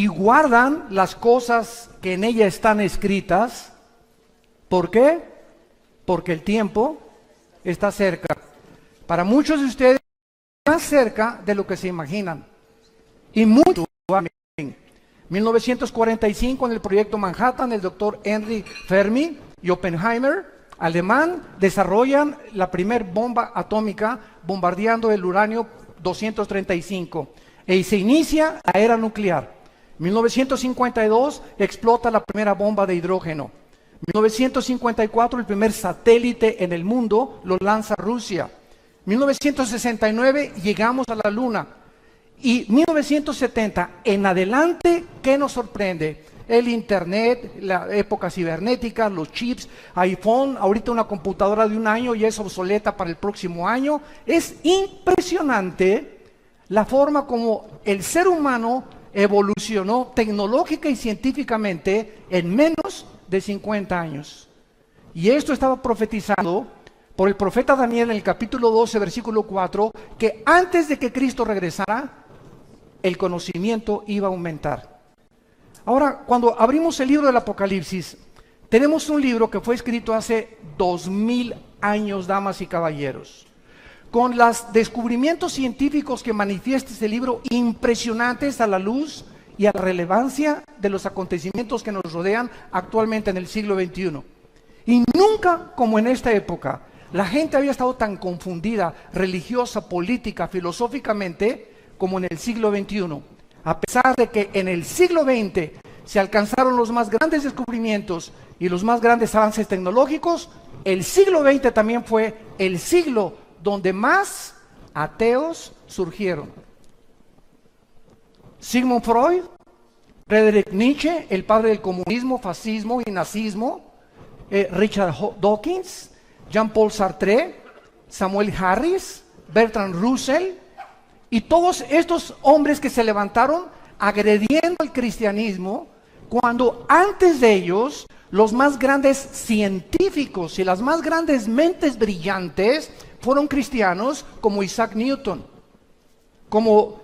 y guardan las cosas que en ella están escritas. ¿Por qué? Porque el tiempo está cerca. Para muchos de ustedes, más cerca de lo que se imaginan. Y mucho. 1945, en el proyecto Manhattan, el doctor Henry Fermi y Oppenheimer, alemán, desarrollan la primera bomba atómica bombardeando el uranio 235 y se inicia la era nuclear. 1952 explota la primera bomba de hidrógeno. 1954 el primer satélite en el mundo lo lanza Rusia. 1969 llegamos a la luna. Y 1970 en adelante, ¿qué nos sorprende? El internet, la época cibernética, los chips, iPhone, ahorita una computadora de un año y es obsoleta para el próximo año. Es impresionante la forma como el ser humano evolucionó tecnológica y científicamente en menos de 50 años. Y esto estaba profetizado por el profeta Daniel en el capítulo 12, versículo 4, que antes de que Cristo regresara, el conocimiento iba a aumentar. Ahora, cuando abrimos el libro del Apocalipsis, tenemos un libro que fue escrito hace 2000 años, damas y caballeros, con los descubrimientos científicos que manifiesta este libro impresionantes a la luz y a la relevancia de los acontecimientos que nos rodean actualmente en el siglo XXI. Y nunca como en esta época, la gente había estado tan confundida, religiosa, política, filosóficamente, como en el siglo XXI, a pesar de que en el siglo XX se alcanzaron los más grandes descubrimientos y los más grandes avances tecnológicos. El siglo XX también fue el siglo donde más ateos surgieron. Sigmund Freud, Friedrich Nietzsche, el padre del comunismo, fascismo y nazismo, Richard Dawkins, Jean-Paul Sartre, Samuel Harris, Bertrand Russell, y todos estos hombres que se levantaron agrediendo al cristianismo, cuando antes de ellos los más grandes científicos y las más grandes mentes brillantes fueron cristianos, como Isaac Newton, como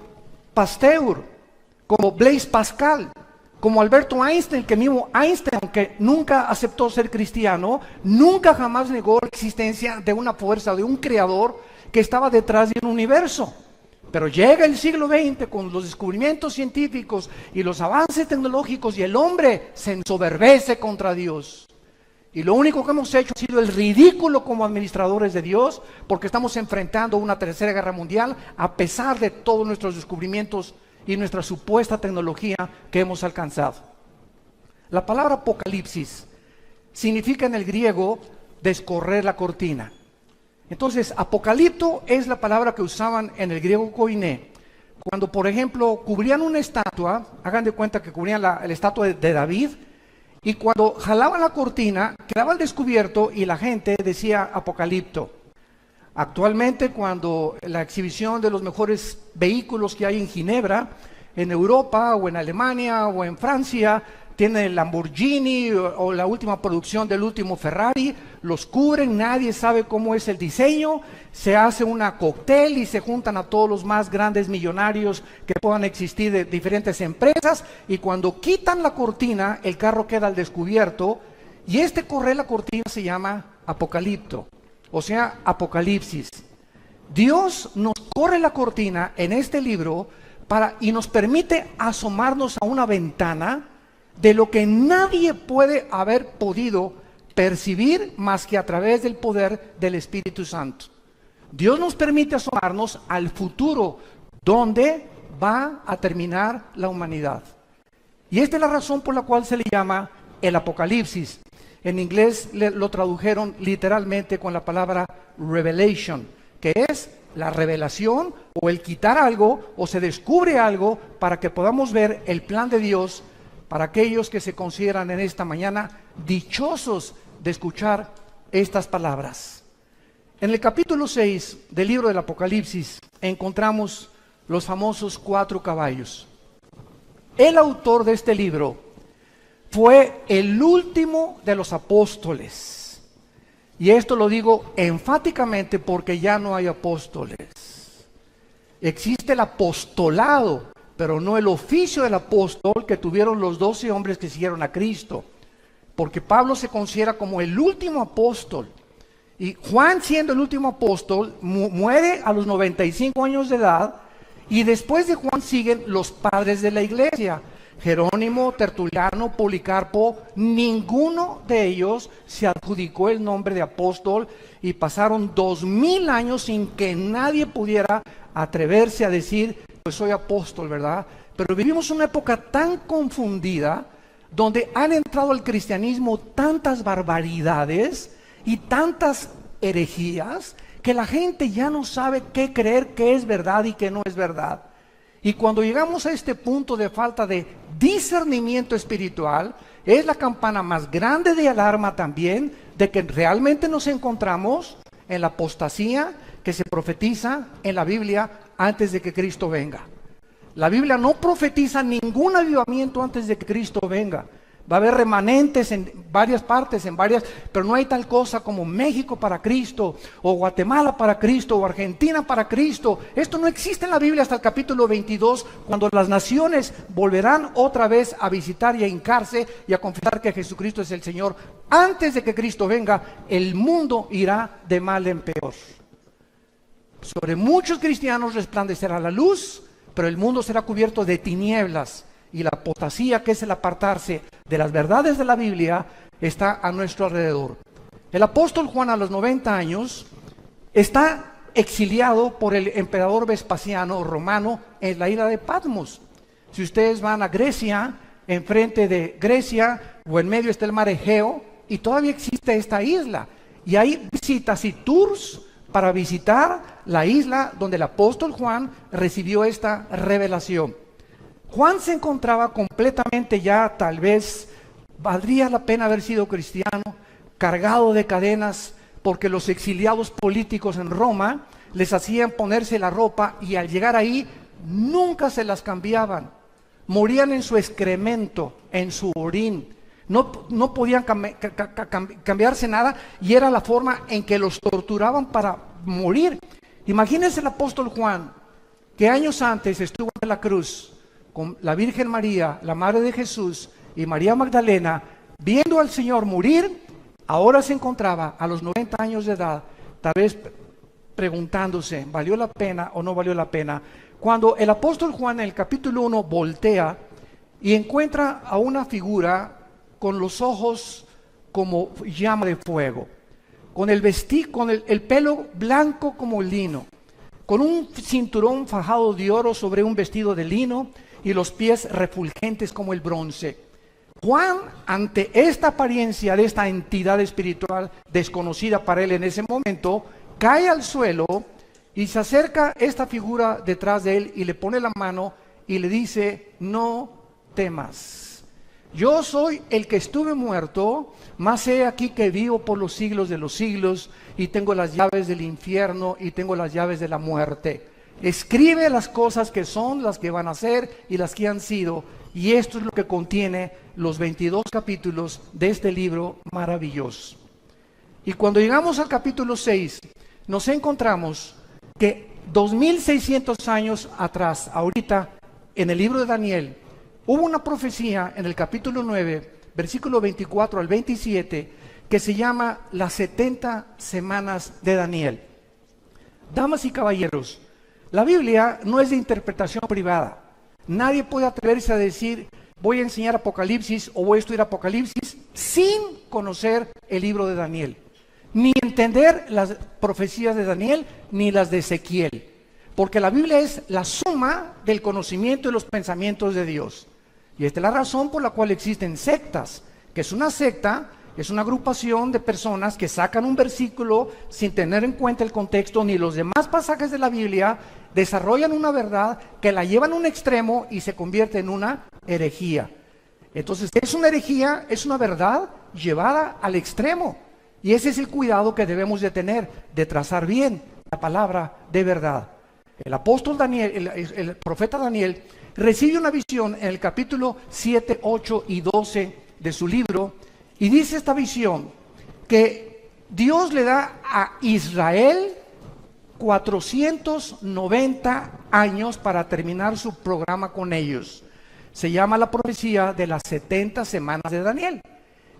Pasteur, como Blaise Pascal, como Alberto Einstein, que mismo Einstein, aunque nunca aceptó ser cristiano, nunca jamás negó la existencia de una fuerza, de un creador que estaba detrás del universo. Pero llega el siglo XX con los descubrimientos científicos y los avances tecnológicos y el hombre se ensoberbece contra Dios. Y lo único que hemos hecho ha sido el ridículo como administradores de Dios, porque estamos enfrentando una tercera guerra mundial a pesar de todos nuestros descubrimientos y nuestra supuesta tecnología que hemos alcanzado. La palabra Apocalipsis significa en el griego descorrer la cortina. Entonces, apocalipto es la palabra que usaban en el griego koiné. Cuando, por ejemplo, cubrían una estatua, hagan de cuenta que cubrían la estatua de David, y cuando jalaban la cortina, quedaba al descubierto y la gente decía apocalipto. Actualmente, cuando la exhibición de los mejores vehículos que hay en Ginebra, en Europa o en Alemania o en Francia, tiene el Lamborghini o la última producción del último Ferrari, los cubren, nadie sabe cómo es el diseño, se hace una cóctel y se juntan a todos los más grandes millonarios que puedan existir de diferentes empresas, y cuando quitan la cortina, el carro queda al descubierto, y correr la cortina se llama apocalipto, o sea, apocalipsis. Dios nos corre la cortina en este libro y nos permite asomarnos a una ventana de lo que nadie puede haber podido percibir más que a través del poder del Espíritu Santo. Dios nos permite asomarnos al futuro, donde va a terminar la humanidad. Y esta es la razón por la cual se le llama el Apocalipsis. En inglés lo tradujeron literalmente con la palabra revelation, que es la revelación o el quitar algo, o se descubre algo para que podamos ver el plan de Dios para aquellos que se consideran en esta mañana dichosos de escuchar estas palabras. En el capítulo 6 del libro del Apocalipsis encontramos los famosos 4 caballos. El autor de este libro fue el último de los apóstoles. Y esto lo digo enfáticamente porque ya no hay apóstoles. Existe el apostolado, pero no el oficio del apóstol que tuvieron los 12 hombres que siguieron a Cristo. Porque Pablo se considera como el último apóstol. Y Juan, siendo el último apóstol, muere a los 95 años de edad. Y después de Juan siguen los padres de la iglesia: Jerónimo, Tertuliano, Policarpo. Ninguno de ellos se adjudicó el nombre de apóstol, y pasaron 2000 años sin que nadie pudiera atreverse a decir, pues soy apóstol, ¿verdad? Pero vivimos una época tan confundida, donde han entrado al cristianismo tantas barbaridades y tantas herejías, que la gente ya no sabe qué creer, qué es verdad y qué no es verdad. Y cuando llegamos a este punto de falta de discernimiento espiritual, es la campana más grande de alarma también de que realmente nos encontramos en la apostasía que se profetiza en la Biblia antes de que Cristo venga. La Biblia no profetiza ningún avivamiento antes de que Cristo venga. Va a haber remanentes en varias partes, pero no hay tal cosa como México para Cristo, o Guatemala para Cristo, o Argentina para Cristo. Esto no existe en la Biblia hasta el capítulo 22, cuando las naciones volverán otra vez a visitar y a hincarse y a confesar que Jesucristo es el Señor. Antes de que Cristo venga, el mundo irá de mal en peor. Sobre muchos cristianos resplandecerá la luz, pero el mundo será cubierto de tinieblas. Y la apostasía, que es el apartarse de las verdades de la Biblia, está a nuestro alrededor. El apóstol Juan, a los 90 años, está exiliado por el emperador Vespasiano romano en la isla de Patmos. Si ustedes van a Grecia, enfrente de Grecia o en medio está el mar Egeo, y todavía existe esta isla. Y hay visitas y tours para visitar la isla donde el apóstol Juan recibió esta revelación. Juan se encontraba completamente ya, tal vez valdría la pena haber sido cristiano, cargado de cadenas, porque los exiliados políticos en Roma les hacían ponerse la ropa y al llegar ahí nunca se las cambiaban. Morían en su excremento, en su orín. No podían cambiarse nada, y era la forma en que los torturaban para morir. Imagínense el apóstol Juan, que años antes estuvo en la cruz con la Virgen María, la Madre de Jesús, y María Magdalena, viendo al Señor morir. Ahora se encontraba a los 90 años de edad, tal vez preguntándose, ¿valió la pena o no valió la pena? Cuando el apóstol Juan en el capítulo 1 voltea y encuentra a una figura con los ojos como llama de fuego, con el pelo blanco como lino, con un cinturón fajado de oro sobre un vestido de lino, y los pies refulgentes como el bronce. Juan, ante esta apariencia de esta entidad espiritual desconocida para él en ese momento, cae al suelo y se acerca esta figura detrás de él y le pone la mano y le dice: no temas, yo soy el que estuve muerto, mas he aquí que vivo por los siglos de los siglos, y tengo las llaves del infierno y tengo las llaves de la muerte. Escribe las cosas que son, las que van a ser y las que han sido. Y esto es lo que contiene los 22 capítulos de este libro maravilloso. Y cuando llegamos al capítulo 6, nos encontramos que 2600 años atrás, ahorita, en el libro de Daniel, hubo una profecía en el capítulo 9, versículo 24 al 27, que se llama las 70 semanas de Daniel. Damas y caballeros, la Biblia no es de interpretación privada. Nadie puede atreverse a decir, voy a enseñar Apocalipsis o voy a estudiar Apocalipsis sin conocer el libro de Daniel, ni entender las profecías de Daniel, ni las de Ezequiel, porque la Biblia es la suma del conocimiento y los pensamientos de Dios. Y esta es la razón por la cual existen sectas, que es una secta. Es una agrupación de personas que sacan un versículo sin tener en cuenta el contexto ni los demás pasajes de la Biblia, desarrollan una verdad que la llevan a un extremo y se convierte en una herejía. Entonces, es una herejía, es una verdad llevada al extremo. Y ese es el cuidado que debemos de tener, de trazar bien la palabra de verdad. El apóstol Daniel, el profeta Daniel, recibe una visión en el capítulo 7, 8 y 12 de su libro. Y dice esta visión que Dios le da a Israel 490 años para terminar su programa con ellos. Se llama la profecía de las 70 semanas de Daniel.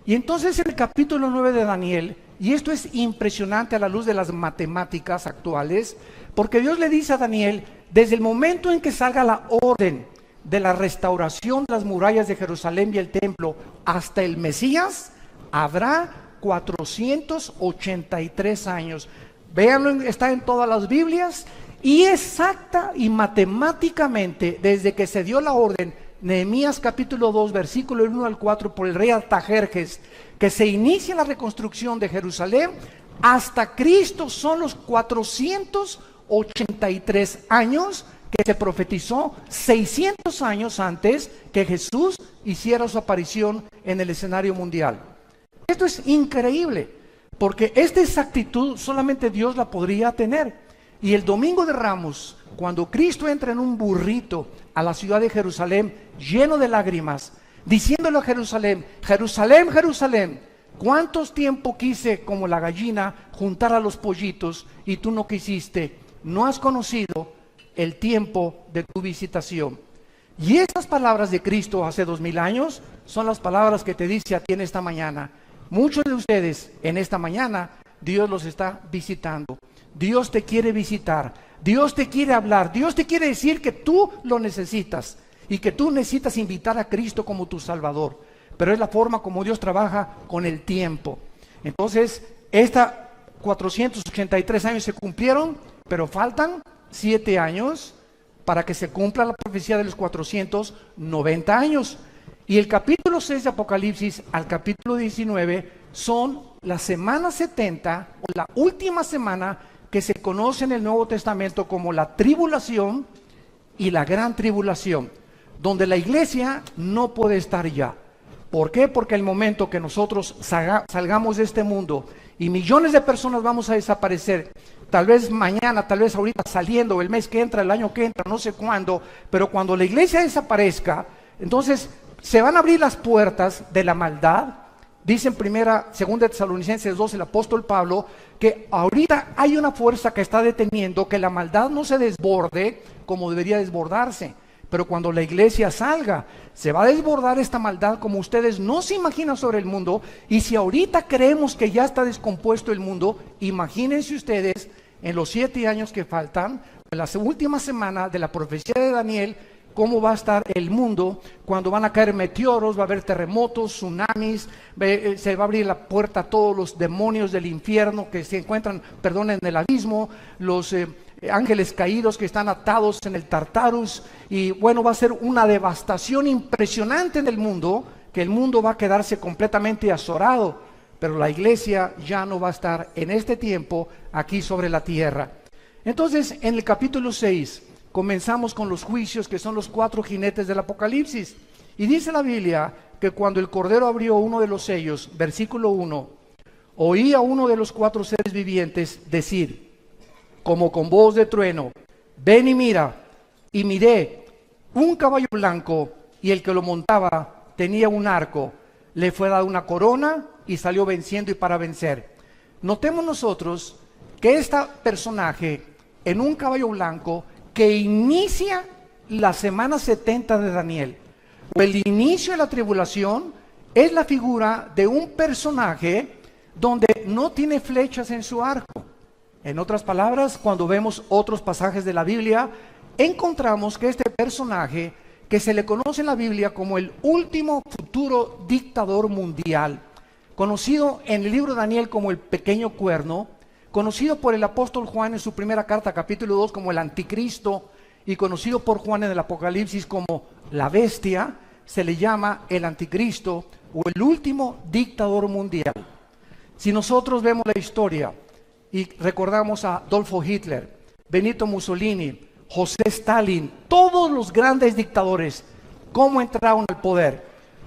Y entonces en el capítulo 9 de Daniel, y esto es impresionante a la luz de las matemáticas actuales, porque Dios le dice a Daniel, desde el momento en que salga la orden de la restauración de las murallas de Jerusalén y el templo hasta el Mesías, habrá 483 años. Véanlo, está en todas las Biblias, y exacta y matemáticamente, desde que se dio la orden, Nehemías capítulo 2, versículo 1 al 4, por el rey Artajerjes, que se inicia la reconstrucción de Jerusalén, hasta Cristo son los 483 años que se profetizó 600 años antes que Jesús hiciera su aparición en el escenario mundial. Esto es increíble, porque esta exactitud solamente Dios la podría tener. Y el domingo de Ramos, cuando Cristo entra en un burrito a la ciudad de Jerusalén, lleno de lágrimas, diciéndole a Jerusalén, Jerusalén, Jerusalén, ¿cuántos tiempo quise como la gallina juntar a los pollitos y tú no quisiste? No has conocido el tiempo de tu visitación. Y esas palabras de Cristo hace 2000 años son las palabras que te dice a ti en esta mañana. Muchos de ustedes en esta mañana, Dios los está visitando. Dios te quiere visitar, Dios te quiere hablar, Dios te quiere decir que tú lo necesitas y que tú necesitas invitar a Cristo como tu Salvador. Pero es la forma como Dios trabaja con el tiempo. Entonces, 483 años se cumplieron, pero faltan 7 años para que se cumpla la profecía de los 490 años. Y el capítulo 6 de Apocalipsis al capítulo 19 son la semana 70, o la última semana que se conoce en el Nuevo Testamento como la tribulación y la gran tribulación, donde la iglesia no puede estar ya. ¿Por qué? Porque el momento que nosotros salgamos de este mundo y millones de personas vamos a desaparecer, tal vez mañana, tal vez ahorita saliendo, el mes que entra, el año que entra, no sé cuándo, pero cuando la iglesia desaparezca, entonces se van a abrir las puertas de la maldad. Dice en segunda Tesalonicenses 2 el apóstol Pablo que ahorita hay una fuerza que está deteniendo que la maldad no se desborde como debería desbordarse. Pero cuando la iglesia salga, se va a desbordar esta maldad como ustedes no se imaginan sobre el mundo. Y si ahorita creemos que ya está descompuesto el mundo, imagínense ustedes en los 7 años que faltan, en la última semana de la profecía de Daniel, cómo va a estar el mundo cuando van a caer meteoros, va a haber terremotos, tsunamis, se va a abrir la puerta a todos los demonios del infierno que se encuentran, en el abismo, los ángeles caídos que están atados en el Tartarus, y bueno, va a ser una devastación impresionante en el mundo, que el mundo va a quedarse completamente azorado, pero la iglesia ya no va a estar en este tiempo aquí sobre la tierra. Entonces, en el capítulo 6, comenzamos con los juicios, que son los 4 jinetes del Apocalipsis. Y dice la Biblia que cuando el Cordero abrió uno de los sellos, versículo 1, oí a uno de los 4 seres vivientes decir, como con voz de trueno, ven y mira. Y miré un caballo blanco, y el que lo montaba tenía un arco. Le fue dada una corona y salió venciendo y para vencer. Notemos nosotros que este personaje en un caballo blanco que inicia la semana 70 de Daniel, o el inicio de la tribulación, es la figura de un personaje donde no tiene flechas en su arco. En otras palabras, cuando vemos otros pasajes de la Biblia, encontramos que este personaje, que se le conoce en la Biblia como el último futuro dictador mundial, conocido en el libro de Daniel como el pequeño cuerno, conocido por el apóstol Juan en su primera carta, capítulo 2, como el anticristo, y conocido por Juan en el Apocalipsis como la bestia, se le llama el anticristo o el último dictador mundial. Si nosotros vemos la historia y recordamos a Adolfo Hitler, Benito Mussolini, José Stalin, todos los grandes dictadores, ¿cómo entraron al poder?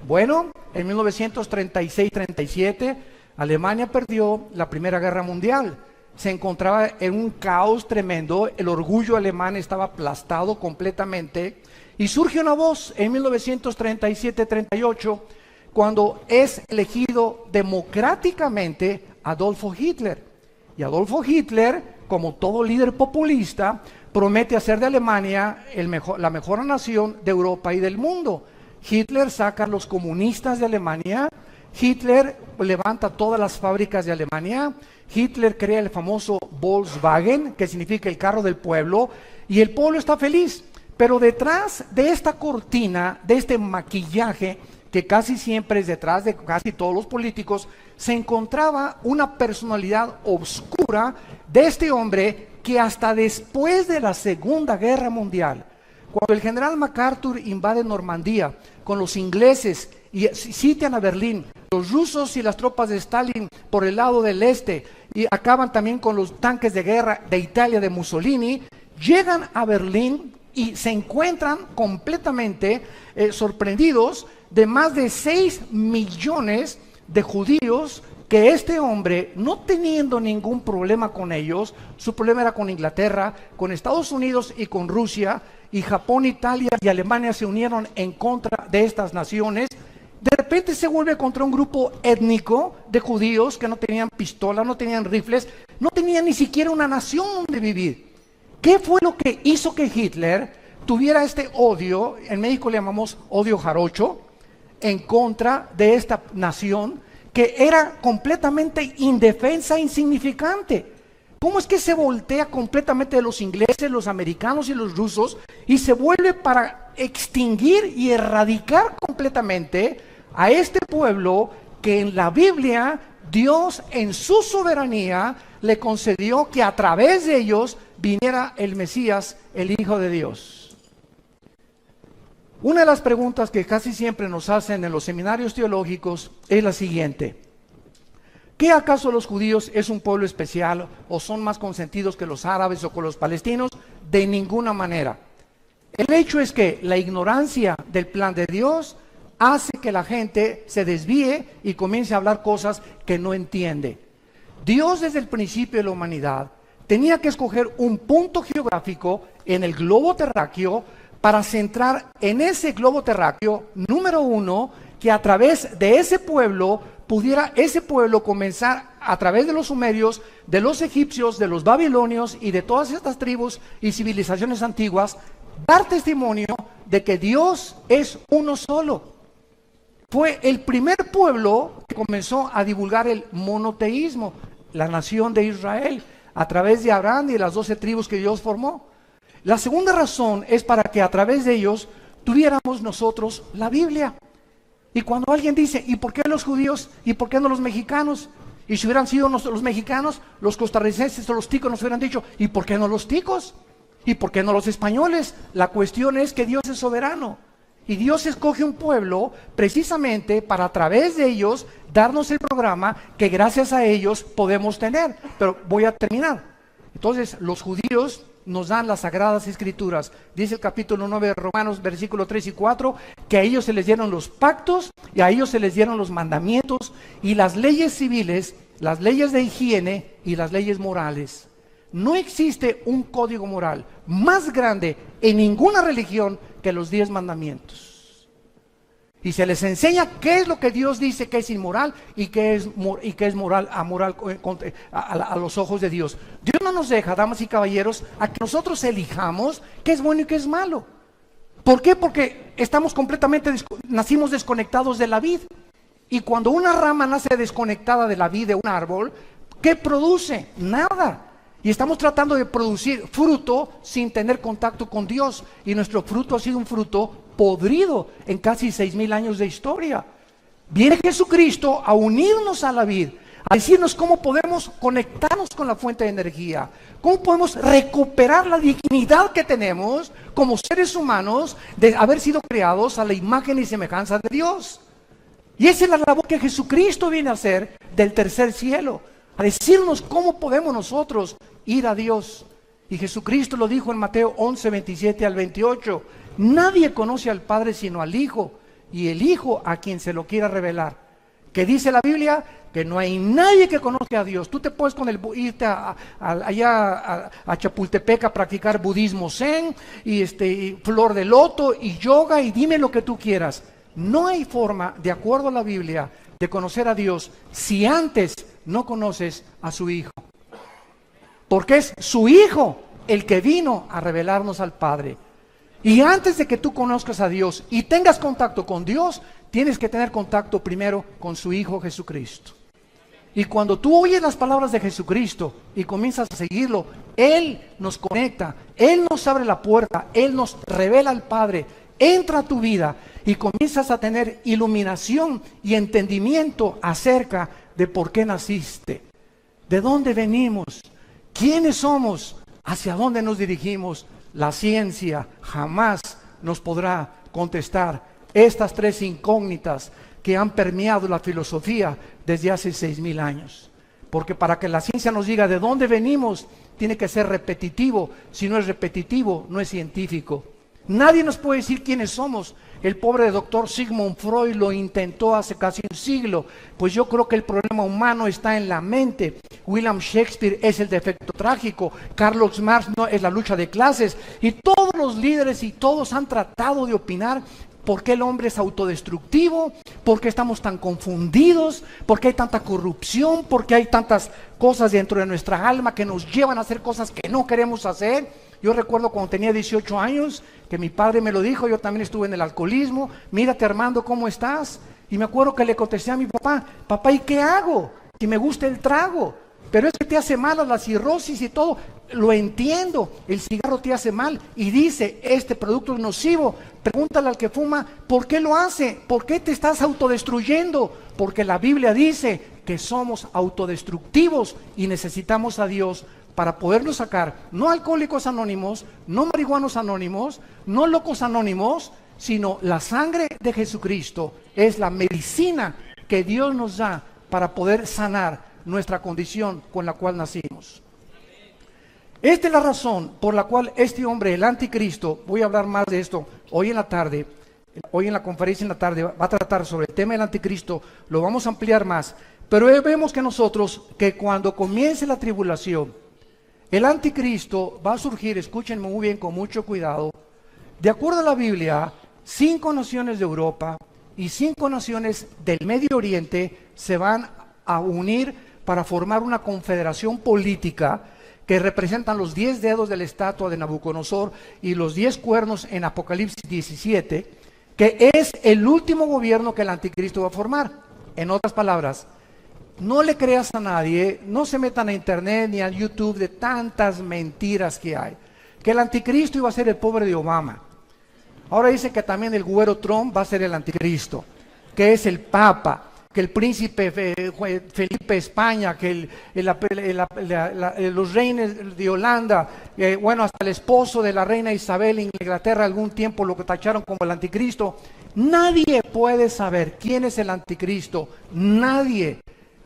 Bueno, en 1936-37, Alemania perdió la Primera Guerra Mundial. Se encontraba en un caos tremendo, el orgullo alemán estaba aplastado completamente, y surge una voz en 1937-38, cuando es elegido democráticamente Adolfo Hitler. Y Adolfo Hitler, como todo líder populista, promete hacer de Alemania la mejor nación de Europa y del mundo. Hitler saca a los comunistas de Alemania, Hitler levanta todas las fábricas de Alemania, Hitler crea el famoso Volkswagen, que significa el carro del pueblo, y el pueblo está feliz. Pero detrás de esta cortina, de este maquillaje, que casi siempre es detrás de casi todos los políticos, se encontraba una personalidad oscura de este hombre que hasta después de la Segunda Guerra Mundial, cuando el general MacArthur invade Normandía con los ingleses y sitian a Berlín, los rusos y las tropas de Stalin por el lado del este, y acaban también con los tanques de guerra de Italia de Mussolini, llegan a Berlín y se encuentran completamente sorprendidos de más de 6 millones de judíos que este hombre, no teniendo ningún problema con ellos, su problema era con Inglaterra, con Estados Unidos y con Rusia, y Japón, Italia y Alemania se unieron en contra de estas naciones. De repente se vuelve contra un grupo étnico de judíos que no tenían pistola, no tenían rifles, no tenían ni siquiera una nación donde vivir. ¿Qué fue lo que hizo que Hitler tuviera este odio? En México le llamamos odio jarocho, en contra de esta nación que era completamente indefensa e insignificante. ¿Cómo es que se voltea completamente de los ingleses, los americanos y los rusos y se vuelve para extinguir y erradicar completamente a este pueblo que en la Biblia Dios en su soberanía le concedió que a través de ellos viniera el Mesías, el Hijo de Dios? Una de las preguntas que casi siempre nos hacen en los seminarios teológicos es la siguiente: ¿qué acaso los judíos es un pueblo especial o son más consentidos que los árabes o con los palestinos? De ninguna manera. El hecho es que la ignorancia del plan de Dios hace que la gente se desvíe y comience a hablar cosas que no entiende. Dios desde el principio de la humanidad tenía que escoger un punto geográfico en el globo terráqueo para centrar en ese globo terráqueo, número uno, que a través de ese pueblo pudiera ese pueblo comenzar a través de los sumerios, de los egipcios, de los babilonios y de todas estas tribus y civilizaciones antiguas, dar testimonio de que Dios es uno solo. Fue el primer pueblo que comenzó a divulgar el monoteísmo, la nación de Israel, a través de Abraham y de las 12 tribus que Dios formó. La segunda razón es para que a través de ellos tuviéramos nosotros la Biblia. Y cuando alguien dice, ¿y por qué los judíos? ¿Y por qué no los mexicanos? Y si hubieran sido los mexicanos, los costarricenses o los ticos nos hubieran dicho, ¿y por qué no los ticos? ¿Y por qué no los españoles? La cuestión es que Dios es soberano. Y Dios escoge un pueblo precisamente para a través de ellos darnos el programa que gracias a ellos podemos tener. Pero voy a terminar. Entonces, los judíos nos dan las sagradas escrituras. Dice el capítulo 9 de Romanos, versículos 3 y 4, que a ellos se les dieron los pactos y a ellos se les dieron los mandamientos y las leyes civiles, las leyes de higiene y las leyes morales. No existe un código moral más grande en ninguna religión que los 10 mandamientos. Y se les enseña qué es lo que Dios dice que es inmoral y qué es moral, amoral a los ojos de Dios. Dios no nos deja, damas y caballeros, a que nosotros elijamos qué es bueno y qué es malo. ¿Por qué? Porque estamos nacimos desconectados de la vid. Y cuando una rama nace desconectada de la vid de un árbol, ¿qué produce? Nada. Y estamos tratando de producir fruto sin tener contacto con Dios. Y nuestro fruto ha sido un fruto podrido en casi 6,000 años de historia. Viene Jesucristo a unirnos a la vid, a decirnos cómo podemos conectarnos con la fuente de energía, cómo podemos recuperar la dignidad que tenemos como seres humanos de haber sido creados a la imagen y semejanza de Dios. Y esa es la labor que Jesucristo viene a hacer del tercer cielo, a decirnos cómo podemos nosotros ir a Dios. Y Jesucristo lo dijo en Mateo 11, 27 al 28. Nadie conoce al Padre sino al Hijo, y el Hijo a quien se lo quiera revelar. ¿Qué dice la Biblia? Que no hay nadie que conozca a Dios. Tú te puedes irte allá a Chapultepec a practicar budismo zen, y flor de loto, y yoga, y dime lo que tú quieras. No hay forma, de acuerdo a la Biblia, de conocer a Dios si antes no conoces a su Hijo. porque es su Hijo el que vino a revelarnos al Padre. Y antes de que tú conozcas a Dios y tengas contacto con Dios, tienes que tener contacto primero con su Hijo Jesucristo. Y cuando tú oyes las palabras de Jesucristo y comienzas a seguirlo, Él nos conecta, Él nos abre la puerta, Él nos revela al Padre, entra a tu vida y comienzas a tener iluminación y entendimiento acerca de por qué naciste, de dónde venimos, quiénes somos, hacia dónde nos dirigimos. La ciencia jamás nos podrá contestar estas tres incógnitas que han permeado la filosofía desde hace 6,000 años. Porque para que la ciencia nos diga de dónde venimos, tiene que ser repetitivo. Si no es repetitivo, no es científico. Nadie nos puede decir quiénes somos. El pobre doctor Sigmund Freud lo intentó hace casi un siglo. Pues yo creo que el problema humano está en la mente. William Shakespeare es el defecto trágico. Karl Marx no es la lucha de clases. Y todos los líderes y todos han tratado de opinar por qué el hombre es autodestructivo, por qué estamos tan confundidos, por qué hay tanta corrupción, por qué hay tantas cosas dentro de nuestra alma que nos llevan a hacer cosas que no queremos hacer. Yo recuerdo cuando tenía 18 años que mi padre me lo dijo, yo también estuve en el alcoholismo. Mírate, Armando, ¿cómo estás? Y me acuerdo que le contesté a mi papá, papá, ¿y qué hago? Si me gusta el trago, pero es que te hace mal a la cirrosis y todo. Lo entiendo, el cigarro te hace mal y dice, este producto es nocivo. Pregúntale al que fuma, ¿por qué lo hace? ¿Por qué te estás autodestruyendo? Porque la Biblia dice que somos autodestructivos y necesitamos a Dios para podernos sacar, no alcohólicos anónimos, no marihuanos anónimos, no locos anónimos, sino la sangre de Jesucristo es la medicina que Dios nos da para poder sanar nuestra condición con la cual nacimos. Esta es la razón por la cual este hombre, el anticristo, voy a hablar más de esto hoy en la tarde, hoy en la conferencia en la tarde, va a tratar sobre el tema del anticristo, lo vamos a ampliar más, pero vemos que nosotros, que cuando comience la tribulación, el anticristo va a surgir, escúchenme muy bien, con mucho cuidado, de acuerdo a la Biblia, 5 naciones de Europa y 5 naciones del Medio Oriente se van a unir para formar una confederación política que representan los 10 dedos de la estatua de Nabucodonosor y los 10 cuernos en Apocalipsis 17, que es el último gobierno que el anticristo va a formar. En otras palabras, no le creas a nadie, no se metan a internet ni a YouTube de tantas mentiras que hay. Que el anticristo iba a ser el pobre de Obama. Ahora dice que también el güero Trump va a ser el anticristo, que es el Papa, que el príncipe Felipe de España, que los reyes de Holanda, bueno, hasta el esposo de la reina Isabel en Inglaterra algún tiempo lo que tacharon como el anticristo. Nadie puede saber quién es el anticristo, nadie,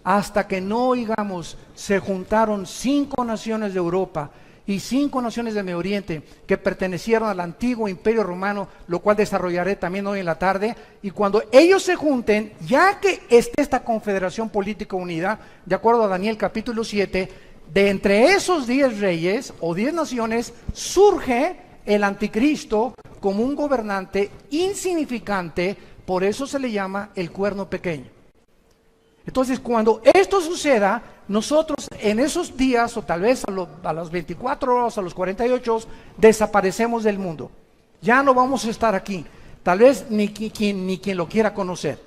hasta que no oigamos, se juntaron 5 naciones de Europa y 5 naciones del Medio Oriente que pertenecieron al antiguo imperio romano, lo cual desarrollaré también hoy en la tarde. Y cuando ellos se junten, ya que esté esta confederación política unida, de acuerdo a Daniel capítulo 7, de entre esos 10 reyes o 10 naciones surge el anticristo como un gobernante insignificante, por eso se le llama el cuerno pequeño. Entonces, cuando esto suceda, nosotros en esos días, o tal vez a las 24 horas, a los 48, desaparecemos del mundo. Ya no vamos a estar aquí. Tal vez ni quien lo quiera conocer.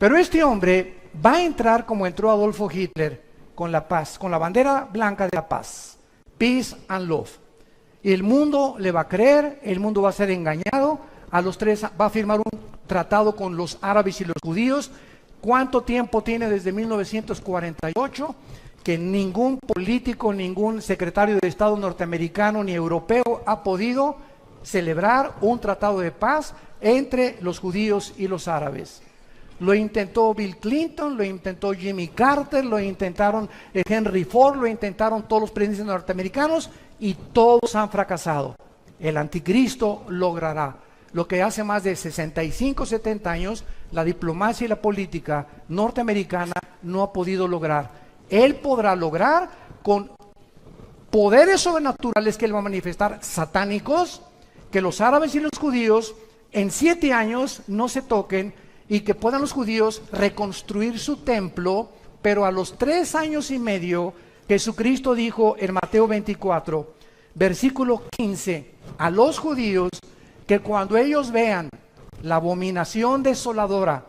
Pero este hombre va a entrar como entró Adolfo Hitler, con la paz, con la bandera blanca de la paz. Peace and love. Y el mundo le va a creer, el mundo va a ser engañado. A los 3 va a firmar un tratado con los árabes y los judíos. ¿Cuánto tiempo tiene desde 1948 que ningún político, ningún secretario de Estado norteamericano ni europeo ha podido celebrar un tratado de paz entre los judíos y los árabes? Lo intentó Bill Clinton, lo intentó Jimmy Carter, lo intentaron Henry Ford, lo intentaron todos los presidentes norteamericanos y todos han fracasado. El anticristo logrará lo que hace más de 65, 70 años la diplomacia y la política norteamericana no ha podido lograr. Él podrá lograr con poderes sobrenaturales que él va a manifestar, satánicos, que los árabes y los judíos en 7 años no se toquen y que puedan los judíos reconstruir su templo, pero a los 3 años y medio Jesucristo dijo en Mateo 24, versículo 15, a los judíos que cuando ellos vean la abominación desoladora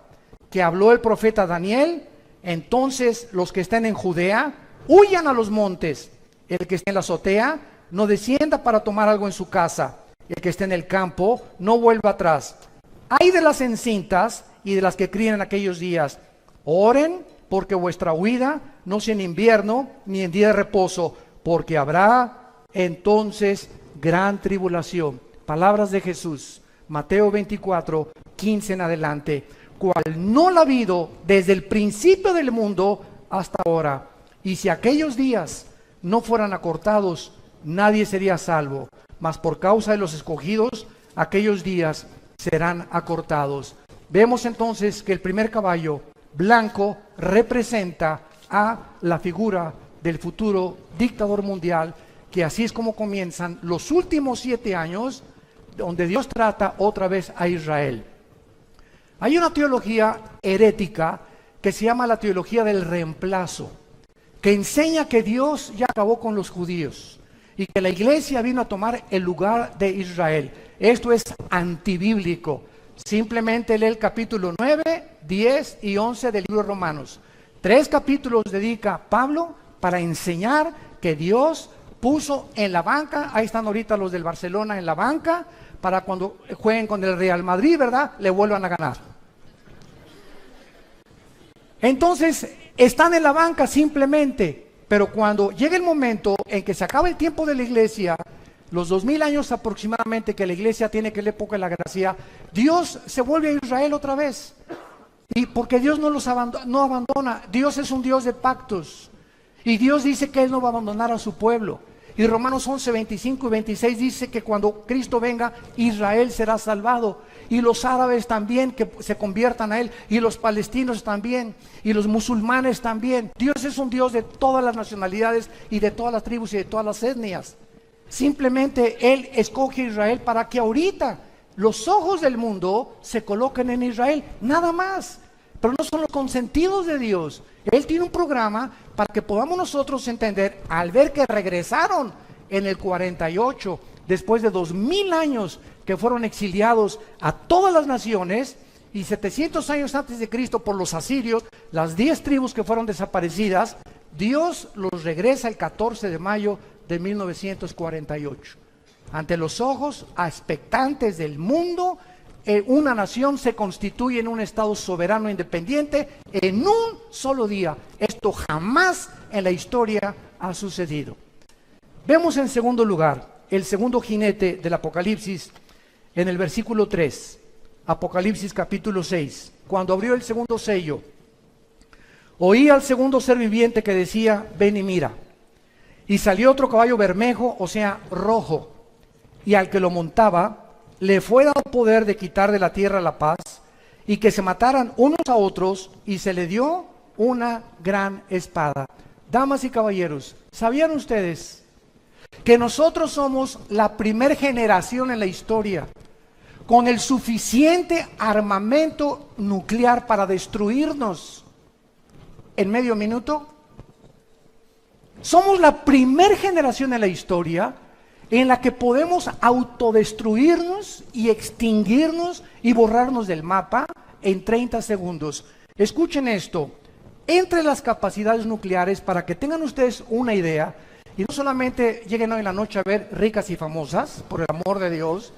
que habló el profeta Daniel, entonces los que estén en Judea huyan a los montes. El que esté en la azotea no descienda para tomar algo en su casa. El que esté en el campo no vuelva atrás. Ay de las encintas y de las que críen en aquellos días. Oren porque vuestra huida no sea en invierno ni en día de reposo, porque habrá entonces gran tribulación. Palabras de Jesús, Mateo 24, 15 en adelante, cual no la ha habido desde el principio del mundo hasta ahora. Y si aquellos días no fueran acortados, nadie sería salvo, mas por causa de los escogidos, aquellos días serán acortados. Vemos entonces que el primer caballo blanco representa a la figura del futuro dictador mundial, que así es como comienzan los últimos 7 años, donde Dios trata otra vez a Israel. Hay una teología herética que se llama la teología del reemplazo, que enseña que Dios ya acabó con los judíos y que la iglesia vino a tomar el lugar de Israel. Esto es antibíblico. Simplemente lee el capítulo 9, 10 y 11 del libro de Romanos. 3 capítulos dedica Pablo para enseñar que Dios puso en la banca, ahí están ahorita los del Barcelona en la banca, para cuando jueguen con el Real Madrid, ¿verdad?, le vuelvan a ganar. Entonces, están en la banca simplemente, pero cuando llega el momento en que se acaba el tiempo de la iglesia, los 2000 años aproximadamente que la iglesia tiene, que es la época de la gracia, Dios se vuelve a Israel otra vez. Y porque Dios no abandona, Dios es un Dios de pactos. Y Dios dice que Él no va a abandonar a su pueblo. Y Romanos 11, 25 y 26 dice que cuando Cristo venga, Israel será salvado. Y los árabes también que se conviertan a Él. Y los palestinos también. Y los musulmanes también. Dios es un Dios de todas las nacionalidades y de todas las tribus y de todas las etnias. Simplemente Él escoge a Israel para que ahorita los ojos del mundo se coloquen en Israel. Nada más. Pero no son los consentidos de Dios. Él tiene un programa para que podamos nosotros entender, al ver que regresaron en el 48, después de 2000 años que fueron exiliados a todas las naciones, y 700 años antes de Cristo por los asirios, las 10 tribus que fueron desaparecidas, Dios los regresa el 14 de mayo de 1948. Ante los ojos expectantes del mundo, una nación se constituye en un estado soberano e independiente en un solo día. Esto jamás en la historia ha sucedido. Vemos en segundo lugar el segundo jinete del Apocalipsis en el versículo 3, Apocalipsis capítulo 6. Cuando abrió el segundo sello, oí al segundo ser viviente que decía: ven y mira. Y salió otro caballo bermejo, o sea, rojo, y al que lo montaba le fue dado poder de quitar de la tierra la paz, y que se mataran unos a otros, y se le dio una gran espada. Damas y caballeros, ¿sabían ustedes que nosotros somos la primer generación en la historia con el suficiente armamento nuclear para destruirnos en medio minuto? Somos la primer generación en la historia en la que podemos autodestruirnos y extinguirnos y borrarnos del mapa en 30 segundos. Escuchen esto, entre las capacidades nucleares, para que tengan ustedes una idea, y no solamente lleguen hoy en la noche a ver Ricas y Famosas, por el amor de Dios,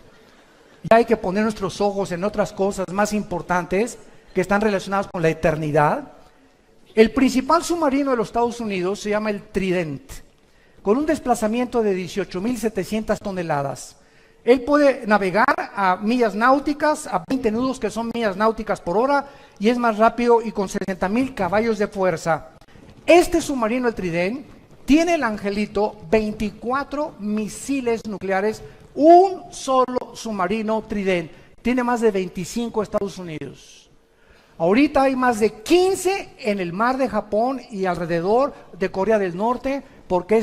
ya hay que poner nuestros ojos en otras cosas más importantes que están relacionadas con la eternidad. El principal submarino de los Estados Unidos se llama el Trident, con un desplazamiento de 18.700 toneladas. Él puede navegar a millas náuticas, a 20 nudos que son millas náuticas por hora, y es más rápido y con 60.000 caballos de fuerza. Este submarino, el Trident, tiene el angelito 24 misiles nucleares, un solo submarino Trident. Tiene más de 25 Estados Unidos. Ahorita hay más de 15 en el mar de Japón y alrededor de Corea del Norte, porque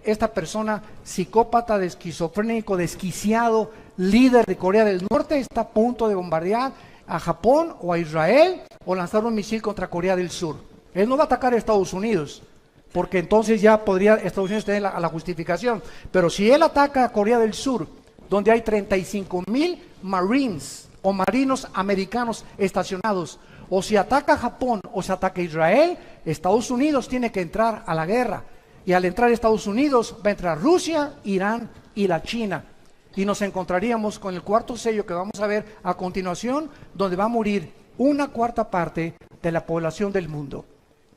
esta persona psicópata, de esquizofrénico, desquiciado, líder de Corea del Norte, está a punto de bombardear a Japón o a Israel o lanzar un misil contra Corea del Sur. Él no va a atacar a Estados Unidos, porque entonces ya podría Estados Unidos tener la justificación. Pero si él ataca a Corea del Sur, donde hay 35,000 Marines o marinos americanos estacionados, o si ataca a Japón o si ataca a Israel, Estados Unidos tiene que entrar a la guerra. Y al entrar Estados Unidos va a entrar Rusia, Irán y la China. Y nos encontraríamos con el cuarto sello que vamos a ver a continuación, donde va a morir una cuarta parte de la población del mundo.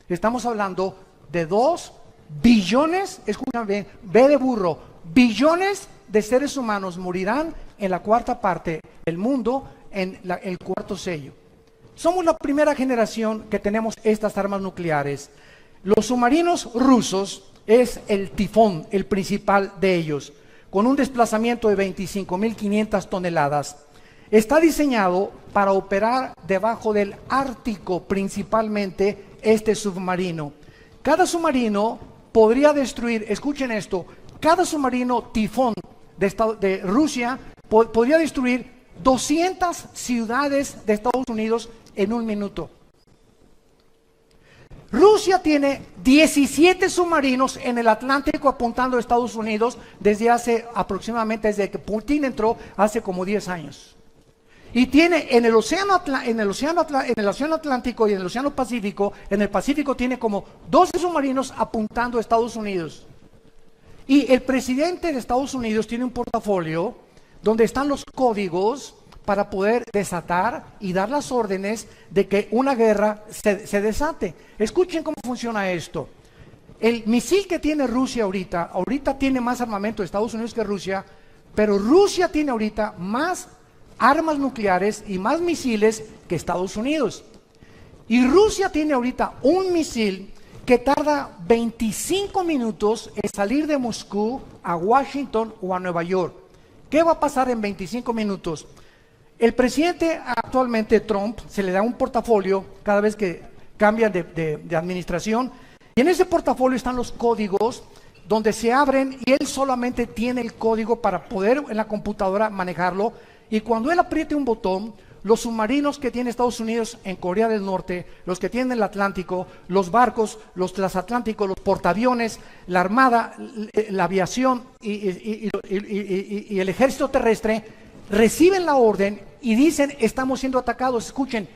Estamos hablando de 2 billones, escuchen bien, B de burro, billones de seres humanos morirán en la cuarta parte del mundo en el cuarto sello. Somos la primera generación que tenemos estas armas nucleares. Los submarinos rusos es el Tifón, el principal de ellos, con un desplazamiento de 25.500 toneladas. Está diseñado para operar debajo del Ártico, principalmente este submarino. Cada submarino podría destruir, escuchen esto, cada submarino Tifón de Rusia podría destruir 200 ciudades de Estados Unidos en un minuto. Rusia tiene 17 submarinos en el Atlántico apuntando a Estados Unidos desde que Putin entró hace como 10 años. Y tiene en el océano Atlántico y en el océano Pacífico, en el Pacífico tiene como 12 submarinos apuntando a Estados Unidos. Y el presidente de Estados Unidos tiene un portafolio donde están los códigos para poder desatar y dar las órdenes de que una guerra se desate. Escuchen cómo funciona esto. El misil que tiene Rusia ahorita tiene más armamento de Estados Unidos que Rusia, pero Rusia tiene ahorita más armas nucleares y más misiles que Estados Unidos. Y Rusia tiene ahorita un misil que tarda 25 minutos en salir de Moscú a Washington o a Nueva York. ¿Qué va a pasar en 25 minutos? El presidente actualmente, Trump, se le da un portafolio cada vez que cambia de administración, y en ese portafolio están los códigos donde se abren y él solamente tiene el código para poder en la computadora manejarlo, y cuando él apriete un botón, los submarinos que tiene Estados Unidos en Corea del Norte, los que tienen el Atlántico, los barcos, los transatlánticos, los portaaviones, la armada, la aviación y el ejército terrestre, reciben la orden y dicen, estamos siendo atacados, escuchen,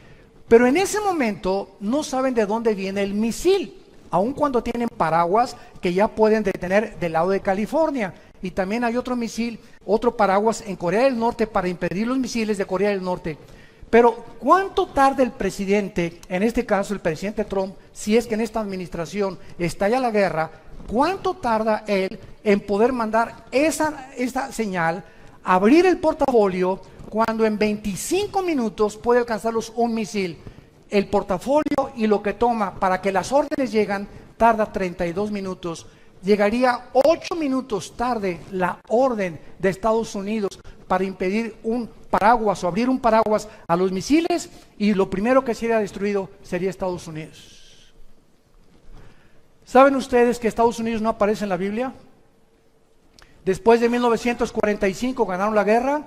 pero en ese momento no saben de dónde viene el misil, aun cuando tienen paraguas que ya pueden detener del lado de California. Y también hay otro misil, otro paraguas en Corea del Norte para impedir los misiles de Corea del Norte. Pero ¿cuánto tarda el presidente, en este caso el presidente Trump, si es que en esta administración estalla la guerra, cuánto tarda él en poder mandar esta señal, abrir el portafolio, cuando en 25 minutos puede alcanzarlos un misil? El portafolio y lo que toma para que las órdenes lleguen tarda 32 minutos. Llegaría 8 minutos tarde la orden de Estados Unidos para impedir un paraguas o abrir un paraguas a los misiles, y lo primero que sería destruido sería Estados Unidos. ¿Saben ustedes que Estados Unidos no aparece en la Biblia? Después de 1945 ganaron la guerra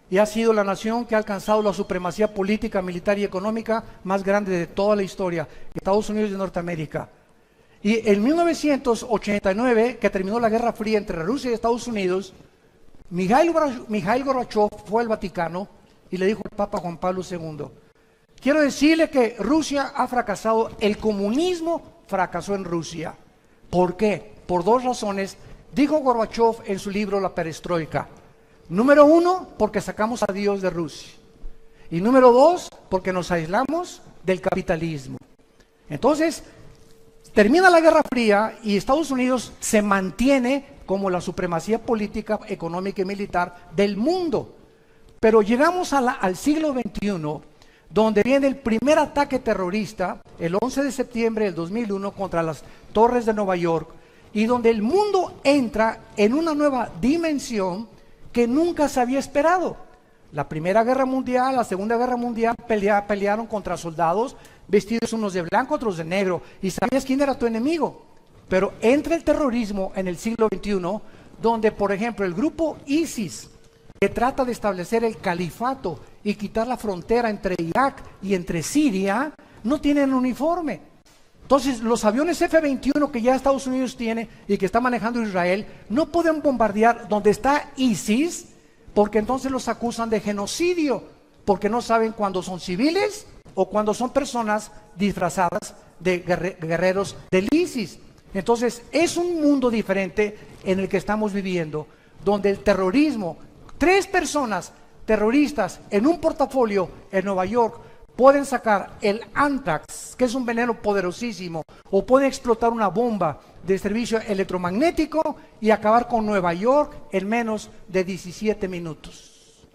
y ha sido la nación que ha alcanzado la supremacía política, militar y económica más grande de toda la historia, Estados Unidos de Norteamérica. Y en 1989, que terminó la Guerra Fría entre Rusia y Estados Unidos, Mikhail Gorbachev fue al Vaticano y le dijo al Papa Juan Pablo II, quiero decirle que Rusia ha fracasado, el comunismo fracasó en Rusia. ¿Por qué? Por 2 razones, dijo Gorbachev en su libro La Perestroika. Número 1, porque sacamos a Dios de Rusia. Y número 2, porque nos aislamos del capitalismo. Entonces, termina la Guerra Fría y Estados Unidos se mantiene como la supremacía política, económica y militar del mundo. Pero llegamos al siglo XXI, donde viene el primer ataque terrorista, el 11 de septiembre del 2001, contra las torres de Nueva York, y donde el mundo entra en una nueva dimensión que nunca se había esperado. La Primera Guerra Mundial, la Segunda Guerra Mundial pelearon contra soldados vestidos unos de blanco, otros de negro, y sabías quién era tu enemigo. Pero entra el terrorismo en el siglo XXI, donde, por ejemplo, el grupo ISIS, que trata de establecer el califato y quitar la frontera entre Irak y entre Siria, no tienen uniforme. Entonces, los aviones F-21 que ya Estados Unidos tiene y que está manejando Israel, no pueden bombardear donde está ISIS, porque entonces los acusan de genocidio, porque no saben cuándo son civiles o cuando son personas disfrazadas de guerreros del ISIS. Entonces, es un mundo diferente en el que estamos viviendo, donde el terrorismo, 3 personas terroristas en un portafolio en Nueva York, pueden sacar el Anthrax, que es un veneno poderosísimo, o pueden explotar una bomba de servicio electromagnético y acabar con Nueva York en menos de 17 minutos.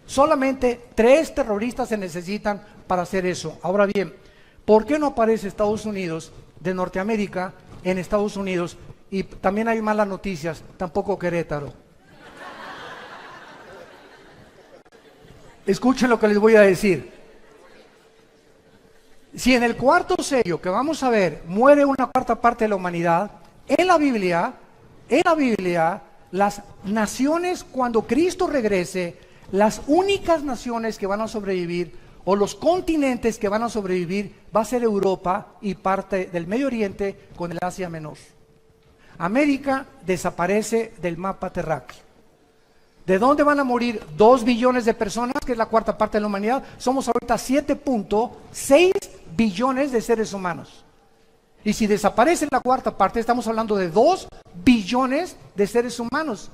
Solamente 3 terroristas se necesitan para hacer eso. Ahora bien, ¿por qué no aparece Estados Unidos de Norteamérica en Estados Unidos? Y también hay malas noticias, tampoco Querétaro. Escuchen lo que les voy a decir. Si en el 4º sello que vamos a ver muere una 1/4 parte de la humanidad, en la Biblia, las naciones, cuando Cristo regrese, las únicas naciones que van a sobrevivir, o los continentes que van a sobrevivir, va a ser Europa y parte del Medio Oriente con el Asia Menor. América desaparece del mapa terráqueo. ¿De dónde van a morir 2 billones de personas, que es la 1/4 parte de la humanidad? Somos ahorita 7.6 billones de seres humanos. Y si desaparece la 1/4 parte, estamos hablando de 2 billones de seres humanos.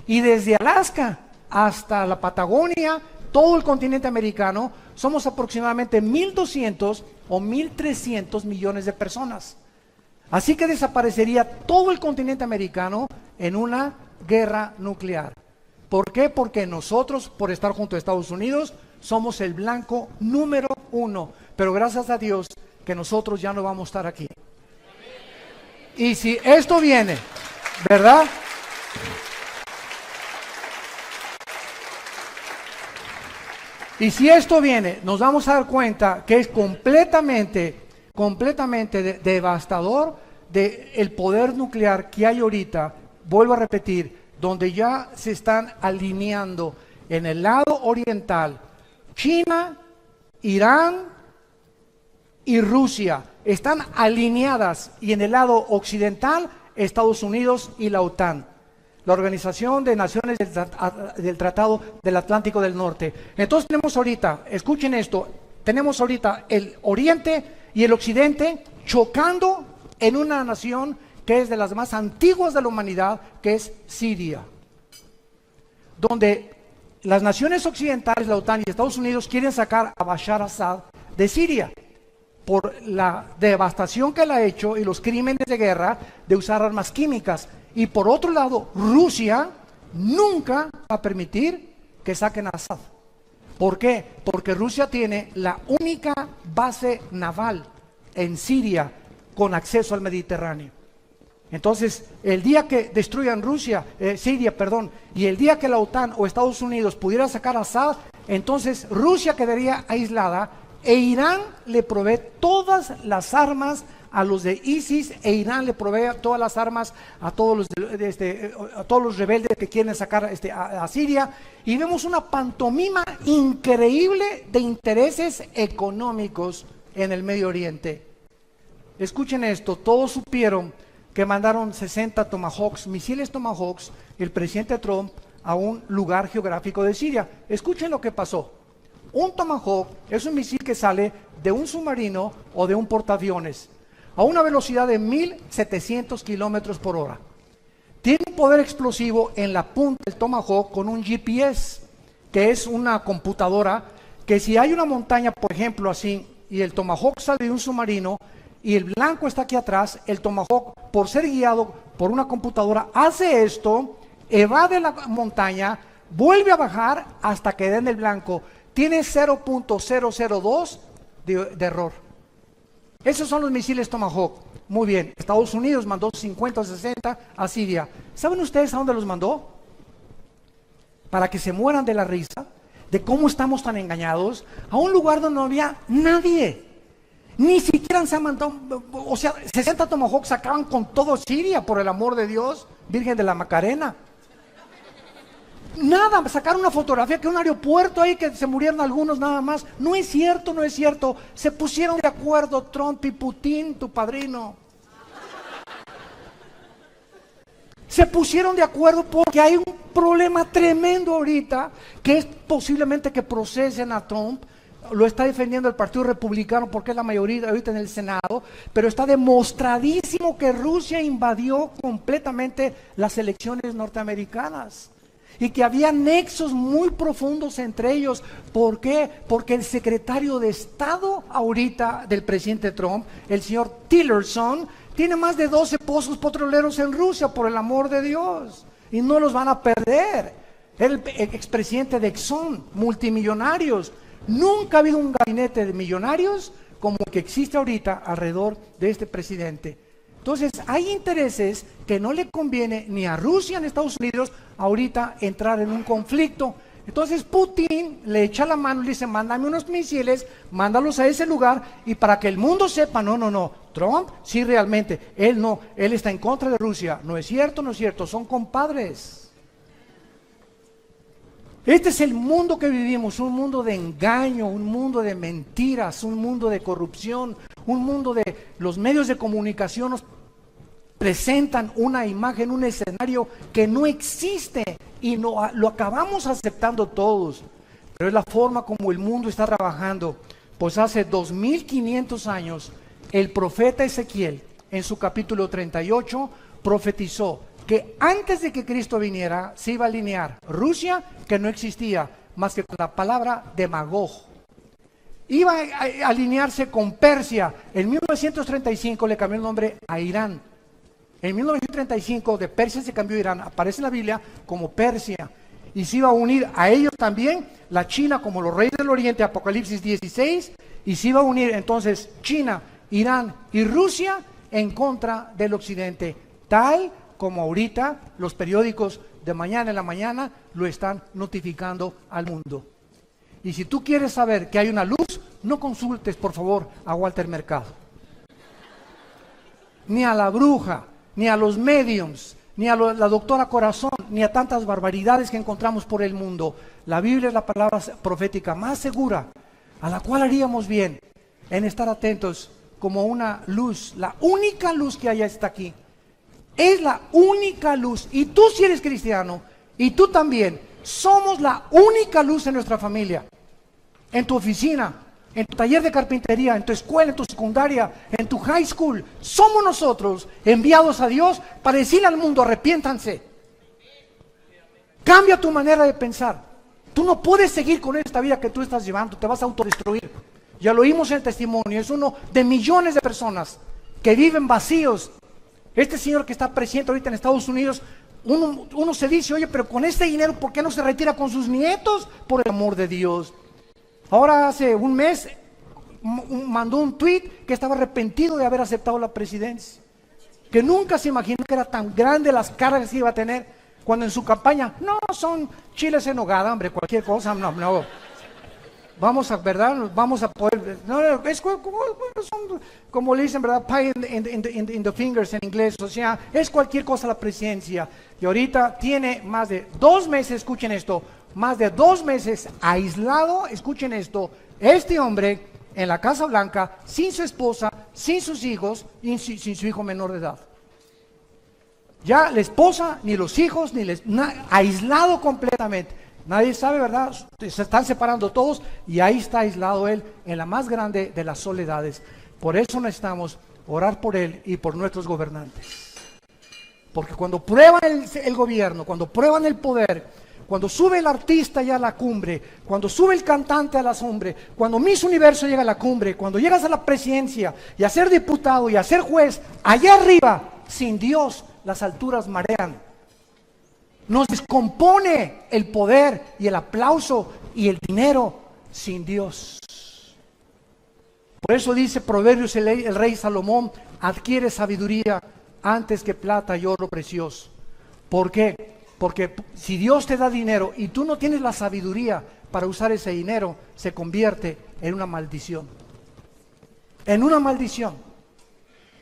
Y desde Alaska hasta la Patagonia, todo el continente americano, somos aproximadamente 1.200 o 1.300 millones de personas. Así que desaparecería todo el continente americano en una guerra nuclear. ¿Por qué? Porque nosotros, por estar junto a Estados Unidos, somos el blanco número 1. Pero gracias a Dios que nosotros ya no vamos a estar aquí. Y si esto viene, ¿verdad? Y si esto viene, nos vamos a dar cuenta que es completamente devastador del poder nuclear que hay ahorita. Vuelvo a repetir, donde ya se están alineando en el lado oriental, China, Irán y Rusia están alineadas, y en el lado occidental, Estados Unidos y la OTAN, la Organización de Naciones del Tratado del Atlántico del Norte. Entonces tenemos ahorita, escuchen esto, tenemos ahorita el oriente y el occidente chocando en una nación que es de las más antiguas de la humanidad, que es Siria, donde las naciones occidentales, la OTAN y Estados Unidos quieren sacar a Bashar Assad de Siria por la devastación que él ha hecho y los crímenes de guerra de usar armas químicas. Y por otro lado, Rusia nunca va a permitir que saquen a Assad. ¿Por qué? Porque Rusia tiene la única base naval en Siria con acceso al Mediterráneo. Entonces, el día que destruyan Siria, y el día que la OTAN o Estados Unidos pudiera sacar a Assad, entonces Rusia quedaría aislada e Irán le provee todas las armas a los de ISIS, e Irán le provee todas las armas a todos los rebeldes que quieren sacar a Siria, y vemos una pantomima increíble de intereses económicos en el Medio Oriente. Escuchen esto, todos supieron que mandaron 60 Tomahawks, misiles Tomahawks, el presidente Trump, a un lugar geográfico de Siria. Escuchen lo que pasó. Un Tomahawk es un misil que sale de un submarino o de un portaaviones a una velocidad de 1.700 kilómetros por hora. Tiene un poder explosivo en la punta del Tomahawk con un GPS, que es una computadora que, si hay una montaña, por ejemplo, así, y el Tomahawk sale de un submarino y el blanco está aquí atrás, el Tomahawk, por ser guiado por una computadora, hace esto, evade la montaña, vuelve a bajar hasta que den el blanco. Tiene 0.002 de error. Esos son los misiles Tomahawk. Muy bien, Estados Unidos mandó 50 o 60 a Siria. ¿Saben ustedes a dónde los mandó? Para que se mueran de la risa, de cómo estamos tan engañados, a un lugar donde no había nadie. Ni siquiera se han mandado, 60 Tomahawks acaban con todo Siria, por el amor de Dios, Virgen de la Macarena. Nada, sacar una fotografía que un aeropuerto ahí que se murieron algunos nada más. No es cierto, no es cierto. Se pusieron de acuerdo Trump y Putin, tu padrino. Se pusieron de acuerdo porque hay un problema tremendo ahorita, que es posiblemente que procesen a Trump. Lo está defendiendo el Partido Republicano porque es la mayoría ahorita en el Senado, pero está demostradísimo que Rusia invadió completamente las elecciones norteamericanas y que había nexos muy profundos entre ellos. ¿Por qué? Porque el secretario de Estado ahorita del presidente Trump, el señor Tillerson, tiene más de 12 pozos petroleros en Rusia, por el amor de Dios, y no los van a perder. El expresidente de Exxon, multimillonarios. Nunca ha habido un gabinete de millonarios como el que existe ahorita alrededor de este presidente. Entonces, hay intereses que no le conviene ni a Rusia ni a Estados Unidos ahorita entrar en un conflicto. Entonces Putin le echa la mano y le dice, mándame unos misiles, mándalos a ese lugar, y para que el mundo sepa, no, Trump sí realmente, él está en contra de Rusia. No es cierto, son compadres. Este es el mundo que vivimos, un mundo de engaño, un mundo de mentiras, un mundo de corrupción, un mundo de los medios de comunicación nos presentan una imagen, un escenario que no existe y lo acabamos aceptando todos, pero es la forma como el mundo está trabajando. Pues hace 2500 años el profeta Ezequiel en su capítulo 38 profetizó que antes de que Cristo viniera se iba a alinear Rusia, que no existía más que con la palabra demagog. Iba a alinearse con Persia. En 1935 le cambió el nombre a Irán. En 1935 de Persia se cambió a Irán, aparece en la Biblia como Persia. Y se iba a unir a ellos también la China como los reyes del Oriente, Apocalipsis 16. Y se iba a unir entonces China, Irán y Rusia en contra del Occidente, tal como ahorita los periódicos de mañana en la mañana lo están notificando al mundo. Y si tú quieres saber que hay una luz, no consultes por favor a Walter Mercado, ni a la bruja, ni a los mediums, ni a la doctora Corazón, ni a tantas barbaridades que encontramos por el mundo. La Biblia es la palabra profética más segura, a la cual haríamos bien en estar atentos como una luz. La única luz que hay está aquí. Es la única luz. Y tú, si eres cristiano, y tú también, somos la única luz en nuestra familia, en tu oficina, en tu taller de carpintería, en tu escuela, en tu secundaria, en tu high school. Somos nosotros enviados a Dios para decirle al mundo, arrepiéntanse. Cambia tu manera de pensar. Tú no puedes seguir con esta vida que tú estás llevando, te vas a autodestruir. Ya lo oímos en el testimonio, es uno de millones de personas que viven vacíos. Este señor que está presidente ahorita en Estados Unidos, uno se dice, oye, pero con este dinero, ¿por qué no se retira con sus nietos? Por el amor de Dios. Ahora hace un mes mandó un tweet que estaba arrepentido de haber aceptado la presidencia, que nunca se imaginó que era tan grande las cargas que iba a tener, cuando en su campaña, no, son chiles en nogada, hombre, cualquier cosa, no. Vamos a, ¿verdad? Vamos a poder, no, es como le dicen, ¿verdad? Pie in the fingers en inglés, o sea, es cualquier cosa la presidencia. Y ahorita tiene más de 2 meses, escuchen esto, más de 2 meses aislado, escuchen esto, este hombre en la Casa Blanca, sin su esposa, sin sus hijos y sin su hijo menor de edad. Ya la esposa, ni los hijos, aislado completamente. Nadie sabe, ¿verdad? Se están separando todos y ahí está aislado él en la más grande de las soledades. Por eso necesitamos orar por él y por nuestros gobernantes. Porque cuando prueban el gobierno, cuando prueban el poder, cuando sube el artista ya a la cumbre, cuando sube el cantante a la cumbre, cuando Miss Universo llega a la cumbre, cuando llegas a la presidencia y a ser diputado y a ser juez, allá arriba, sin Dios, las alturas marean. Nos descompone el poder y el aplauso y el dinero sin Dios. Por eso dice Proverbios el rey Salomón, adquiere sabiduría antes que plata y oro precioso. ¿Por qué? Porque si Dios te da dinero y tú no tienes la sabiduría para usar ese dinero, se convierte en una maldición. En una maldición.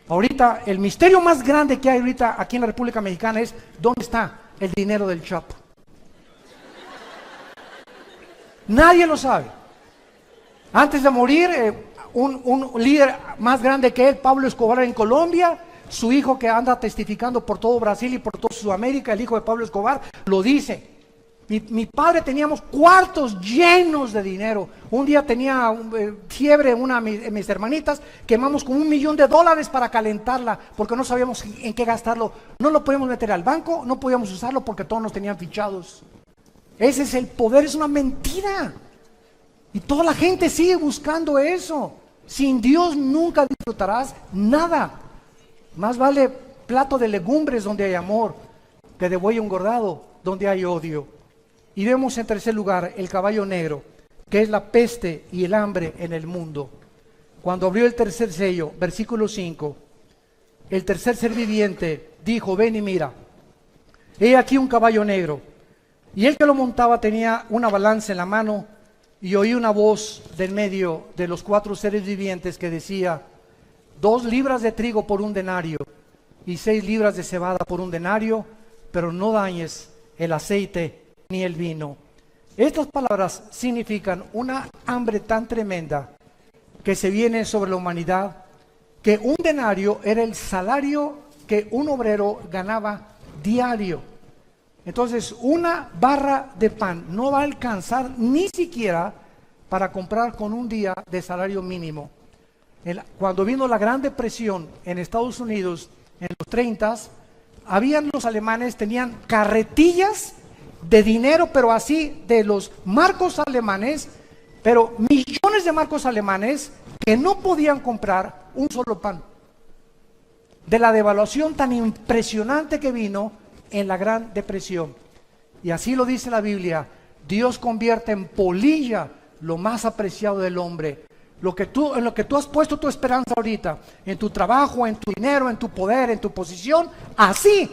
Ahorita, el misterio más grande que hay ahorita aquí en la República Mexicana es ¿dónde está el dinero del Chapo? Nadie lo sabe. Antes de morir, un líder más grande que él, Pablo Escobar en Colombia, su hijo que anda testificando por todo Brasil y por toda Sudamérica, el hijo de Pablo Escobar, lo dice. Mi padre teníamos cuartos llenos de dinero. Un día tenía fiebre una de mis hermanitas, quemamos como $1 millón para calentarla, porque no sabíamos en qué gastarlo. No lo podíamos meter al banco, no podíamos usarlo porque todos nos tenían fichados. Ese es el poder, es una mentira. Y toda la gente sigue buscando eso. Sin Dios nunca disfrutarás nada. Más vale plato de legumbres donde hay amor, que de buey engordado donde hay odio. Y vemos en tercer lugar el caballo negro, que es la peste y el hambre en el mundo. Cuando abrió el tercer sello, versículo 5, el tercer ser viviente dijo: ven y mira, he aquí un caballo negro, y el que lo montaba tenía una balanza en la mano, y oí una voz del medio de los 4 seres vivientes que decía: 2 libras de trigo por 1 denario, y 6 libras de cebada por 1 denario, pero no dañes el aceite ni el vino. Estas palabras significan una hambre tan tremenda que se viene sobre la humanidad, que 1 denario era el salario que un obrero ganaba diario. Entonces, 1 barra de pan no va a alcanzar ni siquiera para comprar con 1 día de salario mínimo. Cuando vino la Gran Depresión en Estados Unidos en los 30s, los alemanes tenían carretillas de dinero, pero así de los marcos alemanes, pero millones de marcos alemanes que no podían comprar un solo pan. De la devaluación tan impresionante que vino en la Gran Depresión. Y así lo dice la Biblia: Dios convierte en polilla lo más apreciado del hombre. En lo que tú has puesto tu esperanza ahorita, en tu trabajo, en tu dinero, en tu poder, en tu posición, así,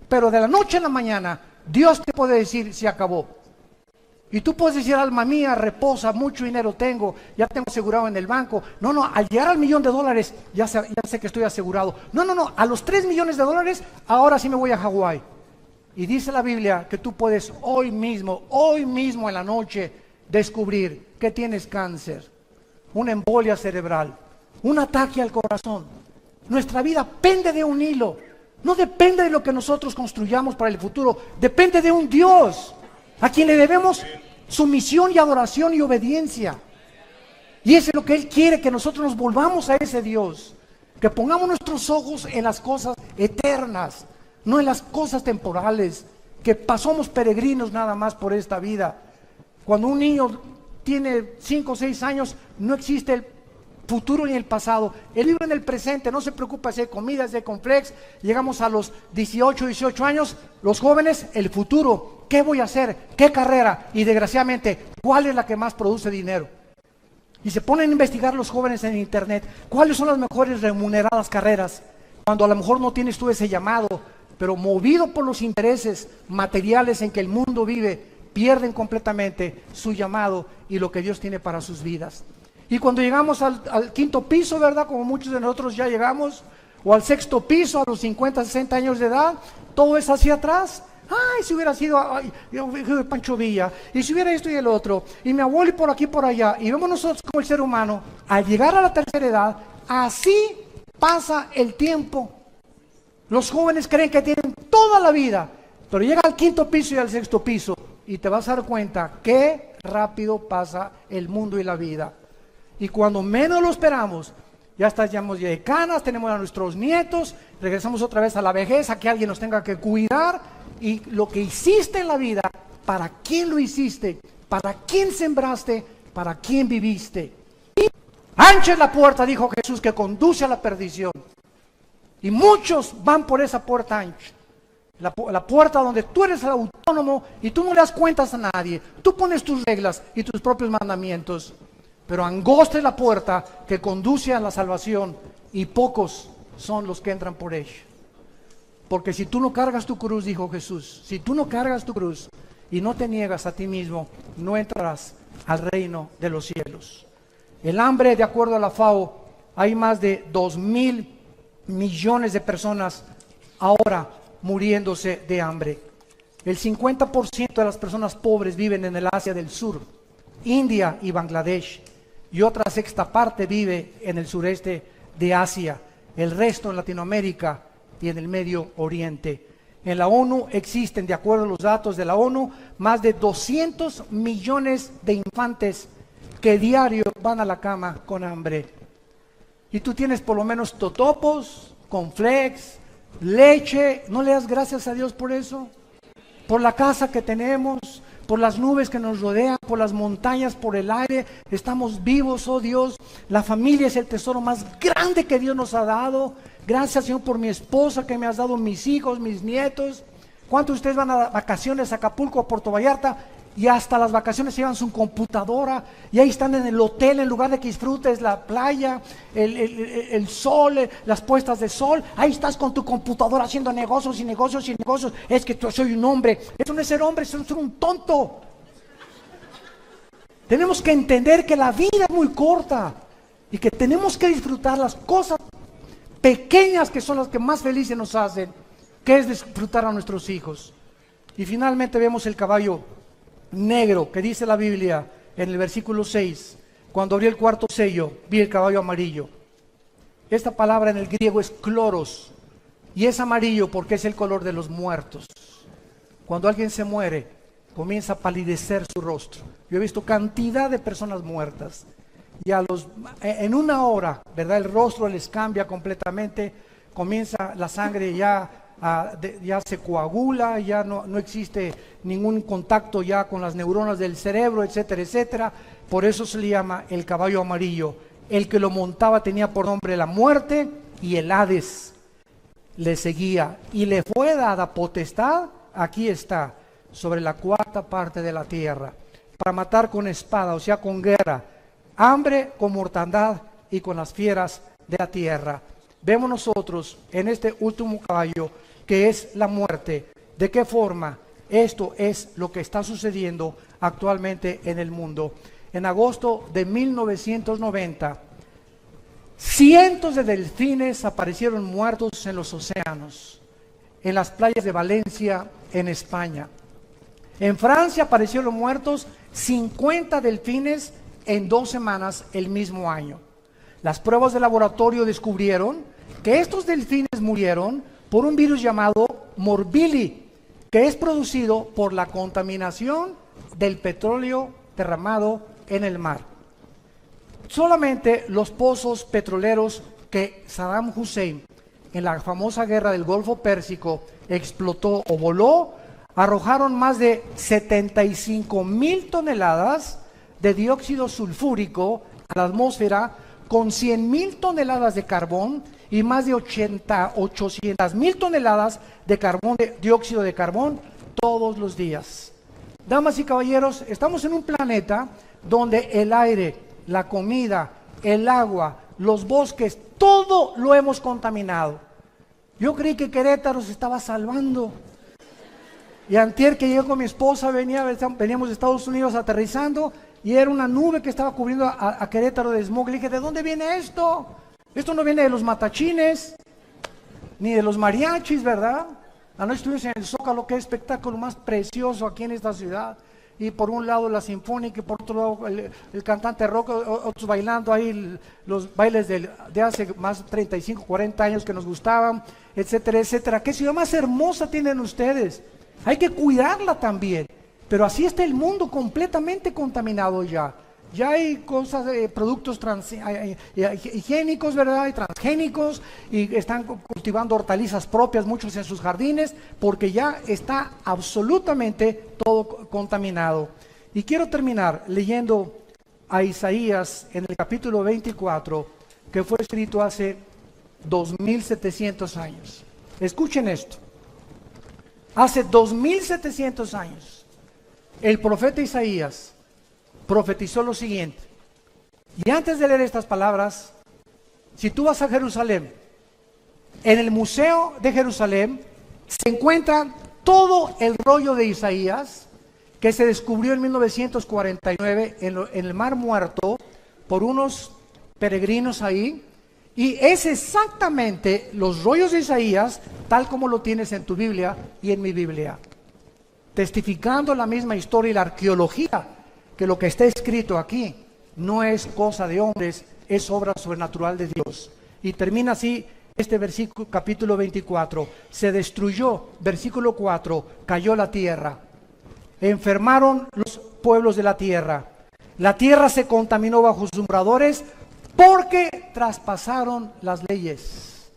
pero de la noche a la mañana, Dios te puede decir: se acabó. Y tú puedes decir: alma mía, reposa, mucho dinero tengo, ya tengo asegurado en el banco. No, al llegar al $1 millón, ya sé que estoy asegurado. No, a los $3 millones, ahora sí me voy a Hawái. Y dice la Biblia que tú puedes hoy mismo en la noche, descubrir que tienes cáncer, una embolia cerebral, un ataque al corazón. Nuestra vida pende de un hilo. No depende de lo que nosotros construyamos para el futuro, depende de un Dios a quien le debemos sumisión y adoración y obediencia. Y eso es lo que Él quiere, que nosotros nos volvamos a ese Dios, que pongamos nuestros ojos en las cosas eternas, no en las cosas temporales, que pasamos peregrinos nada más por esta vida. Cuando un niño tiene 5 o 6 años, no existe el futuro ni el pasado. Él vive en el presente, no se preocupa si hay comida, si hay complex. Llegamos a los 18 años, los jóvenes, el futuro. ¿Qué voy a hacer? ¿Qué carrera? Y desgraciadamente, ¿cuál es la que más produce dinero? Y se ponen a investigar los jóvenes en internet, ¿cuáles son las mejores remuneradas carreras? Cuando a lo mejor no tienes tú ese llamado, pero movido por los intereses materiales en que el mundo vive, pierden completamente su llamado y lo que Dios tiene para sus vidas. Y cuando llegamos al 5.º piso, ¿verdad? Como muchos de nosotros ya llegamos, o al 6.º piso, a los 50, 60 años de edad, todo es hacia atrás. Ay, si hubiera sido Pancho Villa, y si hubiera esto y el otro, y mi abuelo y por aquí y por allá, y vemos nosotros como el ser humano, al llegar a la tercera edad, así pasa el tiempo. Los jóvenes creen que tienen toda la vida, pero llega al 5.º piso y al 6.º piso, y te vas a dar cuenta qué rápido pasa el mundo y la vida. Y cuando menos lo esperamos, ya estamos ya de canas, tenemos a nuestros nietos, regresamos otra vez a la vejez, a que alguien nos tenga que cuidar. Y lo que hiciste en la vida, ¿para quién lo hiciste? ¿Para quién sembraste? ¿Para quién viviste? Ancha es la puerta, dijo Jesús, que conduce a la perdición. Y muchos van por esa puerta ancha. La puerta donde tú eres el autónomo y tú no le das cuentas a nadie. Tú pones tus reglas y tus propios mandamientos. Pero angosta es la puerta que conduce a la salvación y pocos son los que entran por ella. Porque si tú no cargas tu cruz, dijo Jesús, si tú no cargas tu cruz y no te niegas a ti mismo, no entrarás al reino de los cielos. El hambre, de acuerdo a la FAO, hay más de 2.000 millones de personas ahora muriéndose de hambre. El 50% de las personas pobres viven en el Asia del Sur. India y Bangladesh, y otra sexta parte vive en el sureste de Asia, el resto en Latinoamérica y en el Medio Oriente. En la ONU existen, de acuerdo a los datos de la ONU, más de 200 millones de infantes que diario van a la cama con hambre. Y tú tienes por lo menos totopos, cornflakes, leche. ¿No le das gracias a Dios por eso? Por la casa que tenemos, por las nubes que nos rodean, por las montañas, por el aire. Estamos vivos, oh Dios. La familia es el tesoro más grande que Dios nos ha dado. Gracias, Señor, por mi esposa que me has dado, mis hijos, mis nietos. ¿Cuántos de ustedes van a vacaciones a Acapulco, a Puerto Vallarta? Y hasta las vacaciones llevan su computadora y ahí están en el hotel, en lugar de que disfrutes la playa, el sol, las puestas de sol. Ahí estás con tu computadora haciendo negocios y negocios y negocios. Es que yo soy un hombre. Eso no es ser hombre, eso es ser un tonto. Tenemos que entender que la vida es muy corta y que tenemos que disfrutar las cosas pequeñas que son las que más felices nos hacen, que es disfrutar a nuestros hijos. Y finalmente vemos el caballo negro, que dice la Biblia en el versículo 6, cuando abrí el cuarto sello, vi el caballo amarillo. Esta palabra en el griego es kloros, y es amarillo porque es el color de los muertos. Cuando alguien se muere, comienza a palidecer su rostro. Yo he visto cantidad de personas muertas, y en una hora, ¿verdad? El rostro les cambia completamente, comienza la sangre ya se coagula, ya no existe ningún contacto ya con las neuronas del cerebro, etcétera, etcétera. Por eso se le llama el caballo amarillo. El que lo montaba tenía por nombre la muerte, y el Hades le seguía, y le fue dada potestad, aquí está, sobre la cuarta parte de la tierra, para matar con espada, o sea, con guerra, hambre, con mortandad y con las fieras de la tierra. Vemos nosotros en este último caballo que es la muerte. ¿De qué forma? Esto es lo que está sucediendo actualmente en el mundo. En agosto de 1990, cientos de delfines aparecieron muertos en los océanos, en las playas de Valencia, en España. En Francia aparecieron muertos 50 delfines en 2 semanas el mismo año. Las pruebas de laboratorio descubrieron que estos delfines murieron por un virus llamado Morbilli, que es producido por la contaminación del petróleo derramado en el mar. Solamente los pozos petroleros que Saddam Hussein, en la famosa guerra del Golfo Pérsico, explotó o voló, arrojaron más de 75,000 toneladas de dióxido sulfúrico a la atmósfera, con 100,000 toneladas de carbón y más de 800,000 toneladas de dióxido de carbón todos los días. Damas y caballeros, estamos en un planeta donde el aire, la comida, el agua, los bosques, todo lo hemos contaminado. Yo creí que Querétaro se estaba salvando. Y antier que llegué con mi esposa, veníamos de Estados Unidos aterrizando, y era una nube que estaba cubriendo a Querétaro de smog. Le dije, ¿de dónde viene esto? Esto no viene de los matachines, ni de los mariachis, ¿verdad? Anoche estuvimos en el Zócalo, que es espectáculo más precioso aquí en esta ciudad. Y por un lado la sinfónica, y por otro lado el cantante rock, otros bailando ahí los bailes de hace más de 35, 40 años que nos gustaban, etcétera, etcétera. ¿Qué ciudad más hermosa tienen ustedes? Hay que cuidarla también. Pero así está el mundo completamente contaminado ya. Ya hay cosas, productos higiénicos, ¿verdad? Y transgénicos, y están cultivando hortalizas propias muchos en sus jardines, porque ya está absolutamente todo contaminado. Y quiero terminar leyendo a Isaías en el capítulo 24, que fue escrito hace 2700 años. Escuchen esto. Hace 2700 años. El profeta Isaías profetizó lo siguiente. Y antes de leer estas palabras, si tú vas a Jerusalén, en el Museo de Jerusalén se encuentra todo el rollo de Isaías que se descubrió en 1949 en el Mar Muerto por unos peregrinos ahí, y es exactamente los rollos de Isaías tal como lo tienes en tu Biblia y en mi Biblia, testificando la misma historia, y la arqueología que lo que está escrito aquí no es cosa de hombres, es obra sobrenatural de Dios. Y termina así este versículo, capítulo 24. Se destruyó, versículo 4, cayó la tierra. Enfermaron los pueblos de la tierra se contaminó bajo sus moradores porque traspasaron las leyes.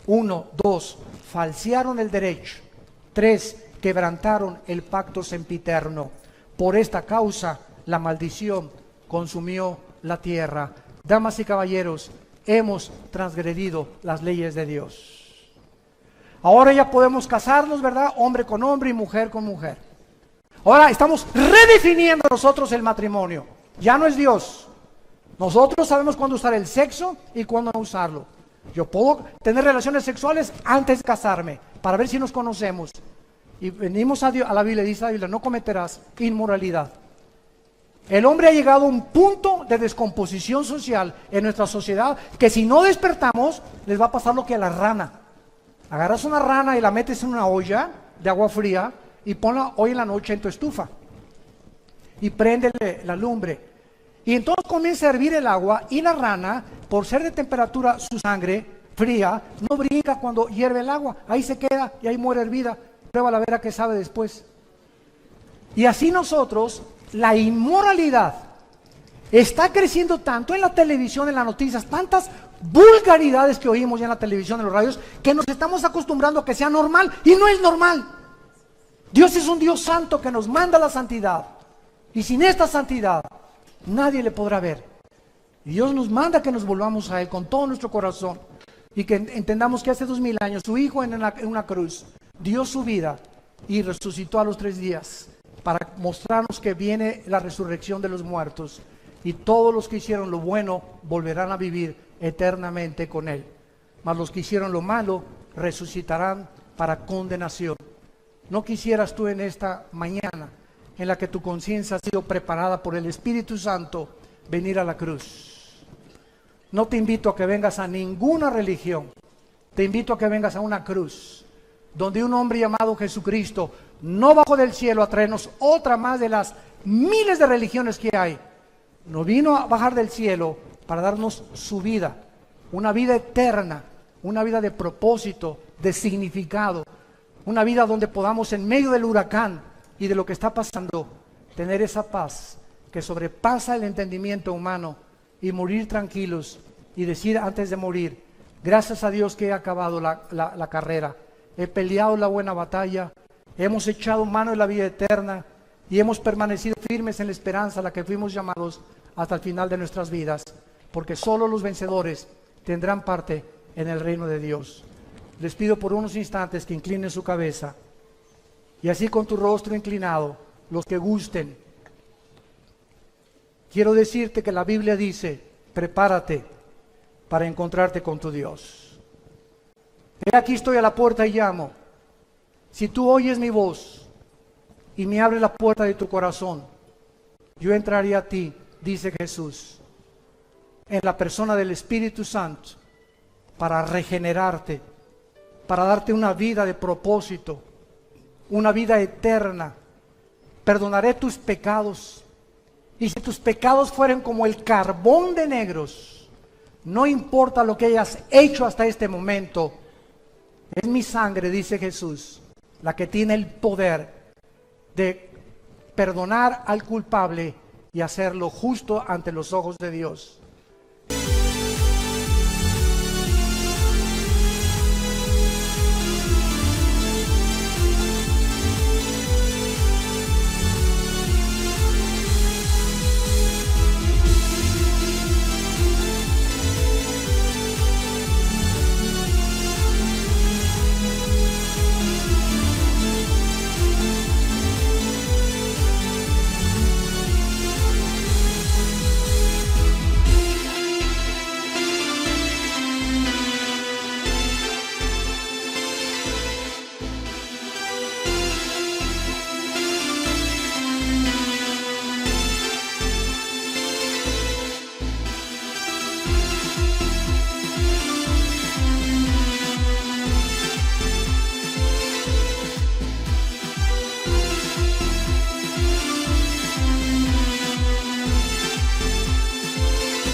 1, 2, falsearon el derecho. 3, quebrantaron el pacto sempiterno. Por esta causa la maldición consumió la tierra. Damas y caballeros, hemos transgredido las leyes de Dios. Ahora ya podemos casarnos, ¿verdad? Hombre con hombre y mujer con mujer. Ahora estamos redefiniendo nosotros el matrimonio. Ya no es Dios. Nosotros sabemos cuándo usar el sexo y cuándo no usarlo. Yo puedo tener relaciones sexuales antes de casarme para ver si nos conocemos. Y venimos a la Biblia, dice la Biblia, no cometerás inmoralidad. El hombre ha llegado a un punto de descomposición social en nuestra sociedad que si no despertamos les va a pasar lo que a la rana. Agarras una rana y la metes en una olla de agua fría y ponla hoy en la noche en tu estufa y préndele la lumbre. Y entonces comienza a hervir el agua y la rana, por ser de temperatura su sangre fría, no brinca cuando hierve el agua. Ahí se queda y ahí muere hervida. Prueba la vera que sabe después. Y así nosotros, la inmoralidad está creciendo tanto en la televisión, en las noticias, tantas vulgaridades que oímos ya en la televisión, en los radios, que nos estamos acostumbrando a que sea normal y no es normal. Dios es un Dios santo que nos manda la santidad y sin esta santidad nadie le podrá ver. Y Dios nos manda que nos volvamos a Él con todo nuestro corazón y que entendamos que hace 2000 años su Hijo en una cruz dio su vida y resucitó a los 3 días para mostrarnos que viene la resurrección de los muertos y todos los que hicieron lo bueno volverán a vivir eternamente con Él, mas los que hicieron lo malo resucitarán para condenación. ¿No quisieras tú en esta mañana en la que tu conciencia ha sido preparada por el Espíritu Santo venir a la cruz? No te invito a que vengas a ninguna religión, te invito a que vengas a una cruz donde un hombre llamado Jesucristo no bajó del cielo a traernos otra más de las miles de religiones que hay. No vino a bajar del cielo para darnos su vida, una vida eterna, una vida de propósito, de significado, una vida donde podamos en medio del huracán y de lo que está pasando, tener esa paz que sobrepasa el entendimiento humano y morir tranquilos y decir antes de morir, gracias a Dios que he acabado la carrera, he peleado la buena batalla, hemos echado mano de la vida eterna y hemos permanecido firmes en la esperanza a la que fuimos llamados hasta el final de nuestras vidas, porque solo los vencedores tendrán parte en el reino de Dios. Les pido por unos instantes que inclinen su cabeza y así con tu rostro inclinado, los que gusten. Quiero decirte que la Biblia dice, prepárate para encontrarte con tu Dios. He aquí estoy a la puerta y llamo. Si tú oyes mi voz y me abres la puerta de tu corazón, yo entraré a ti, dice Jesús, en la persona del Espíritu Santo, para regenerarte, para darte una vida de propósito, una vida eterna. Perdonaré tus pecados. Y si tus pecados fueren como el carbón de negros, no importa lo que hayas hecho hasta este momento, es mi sangre, dice Jesús, la que tiene el poder de perdonar al culpable y hacerlo justo ante los ojos de Dios.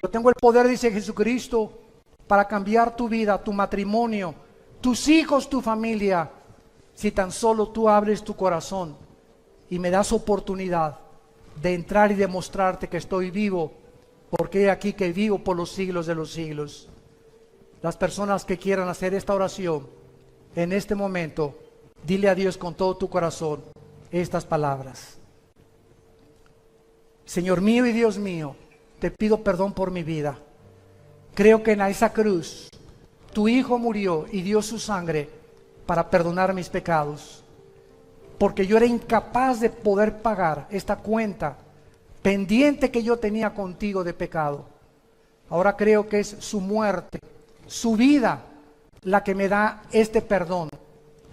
Yo tengo el poder, dice Jesucristo, para cambiar tu vida, tu matrimonio, tus hijos, tu familia, si tan solo tú abres tu corazón y me das oportunidad de entrar y demostrarte que estoy vivo, porque he aquí que vivo por los siglos de los siglos. Las personas que quieran hacer esta oración en este momento, dile a Dios con todo tu corazón estas palabras. Señor mío y Dios mío, te pido perdón por mi vida. Creo que en esa cruz tu Hijo murió y dio su sangre para perdonar mis pecados, porque yo era incapaz de poder pagar esta cuenta pendiente que yo tenía contigo de pecado. Ahora creo que es su muerte, su vida, la que me da este perdón,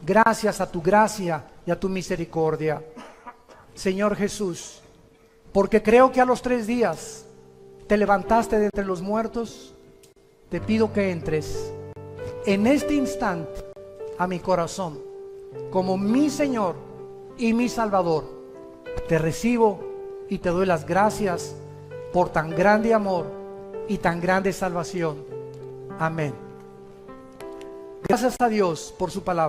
gracias a tu gracia y a tu misericordia. Señor Jesús, porque creo que a los 3 días te levantaste de entre los muertos, te pido que entres en este instante a mi corazón como mi Señor y mi Salvador. Te recibo y te doy las gracias por tan grande amor y tan grande salvación. Amén. Gracias a Dios por su palabra.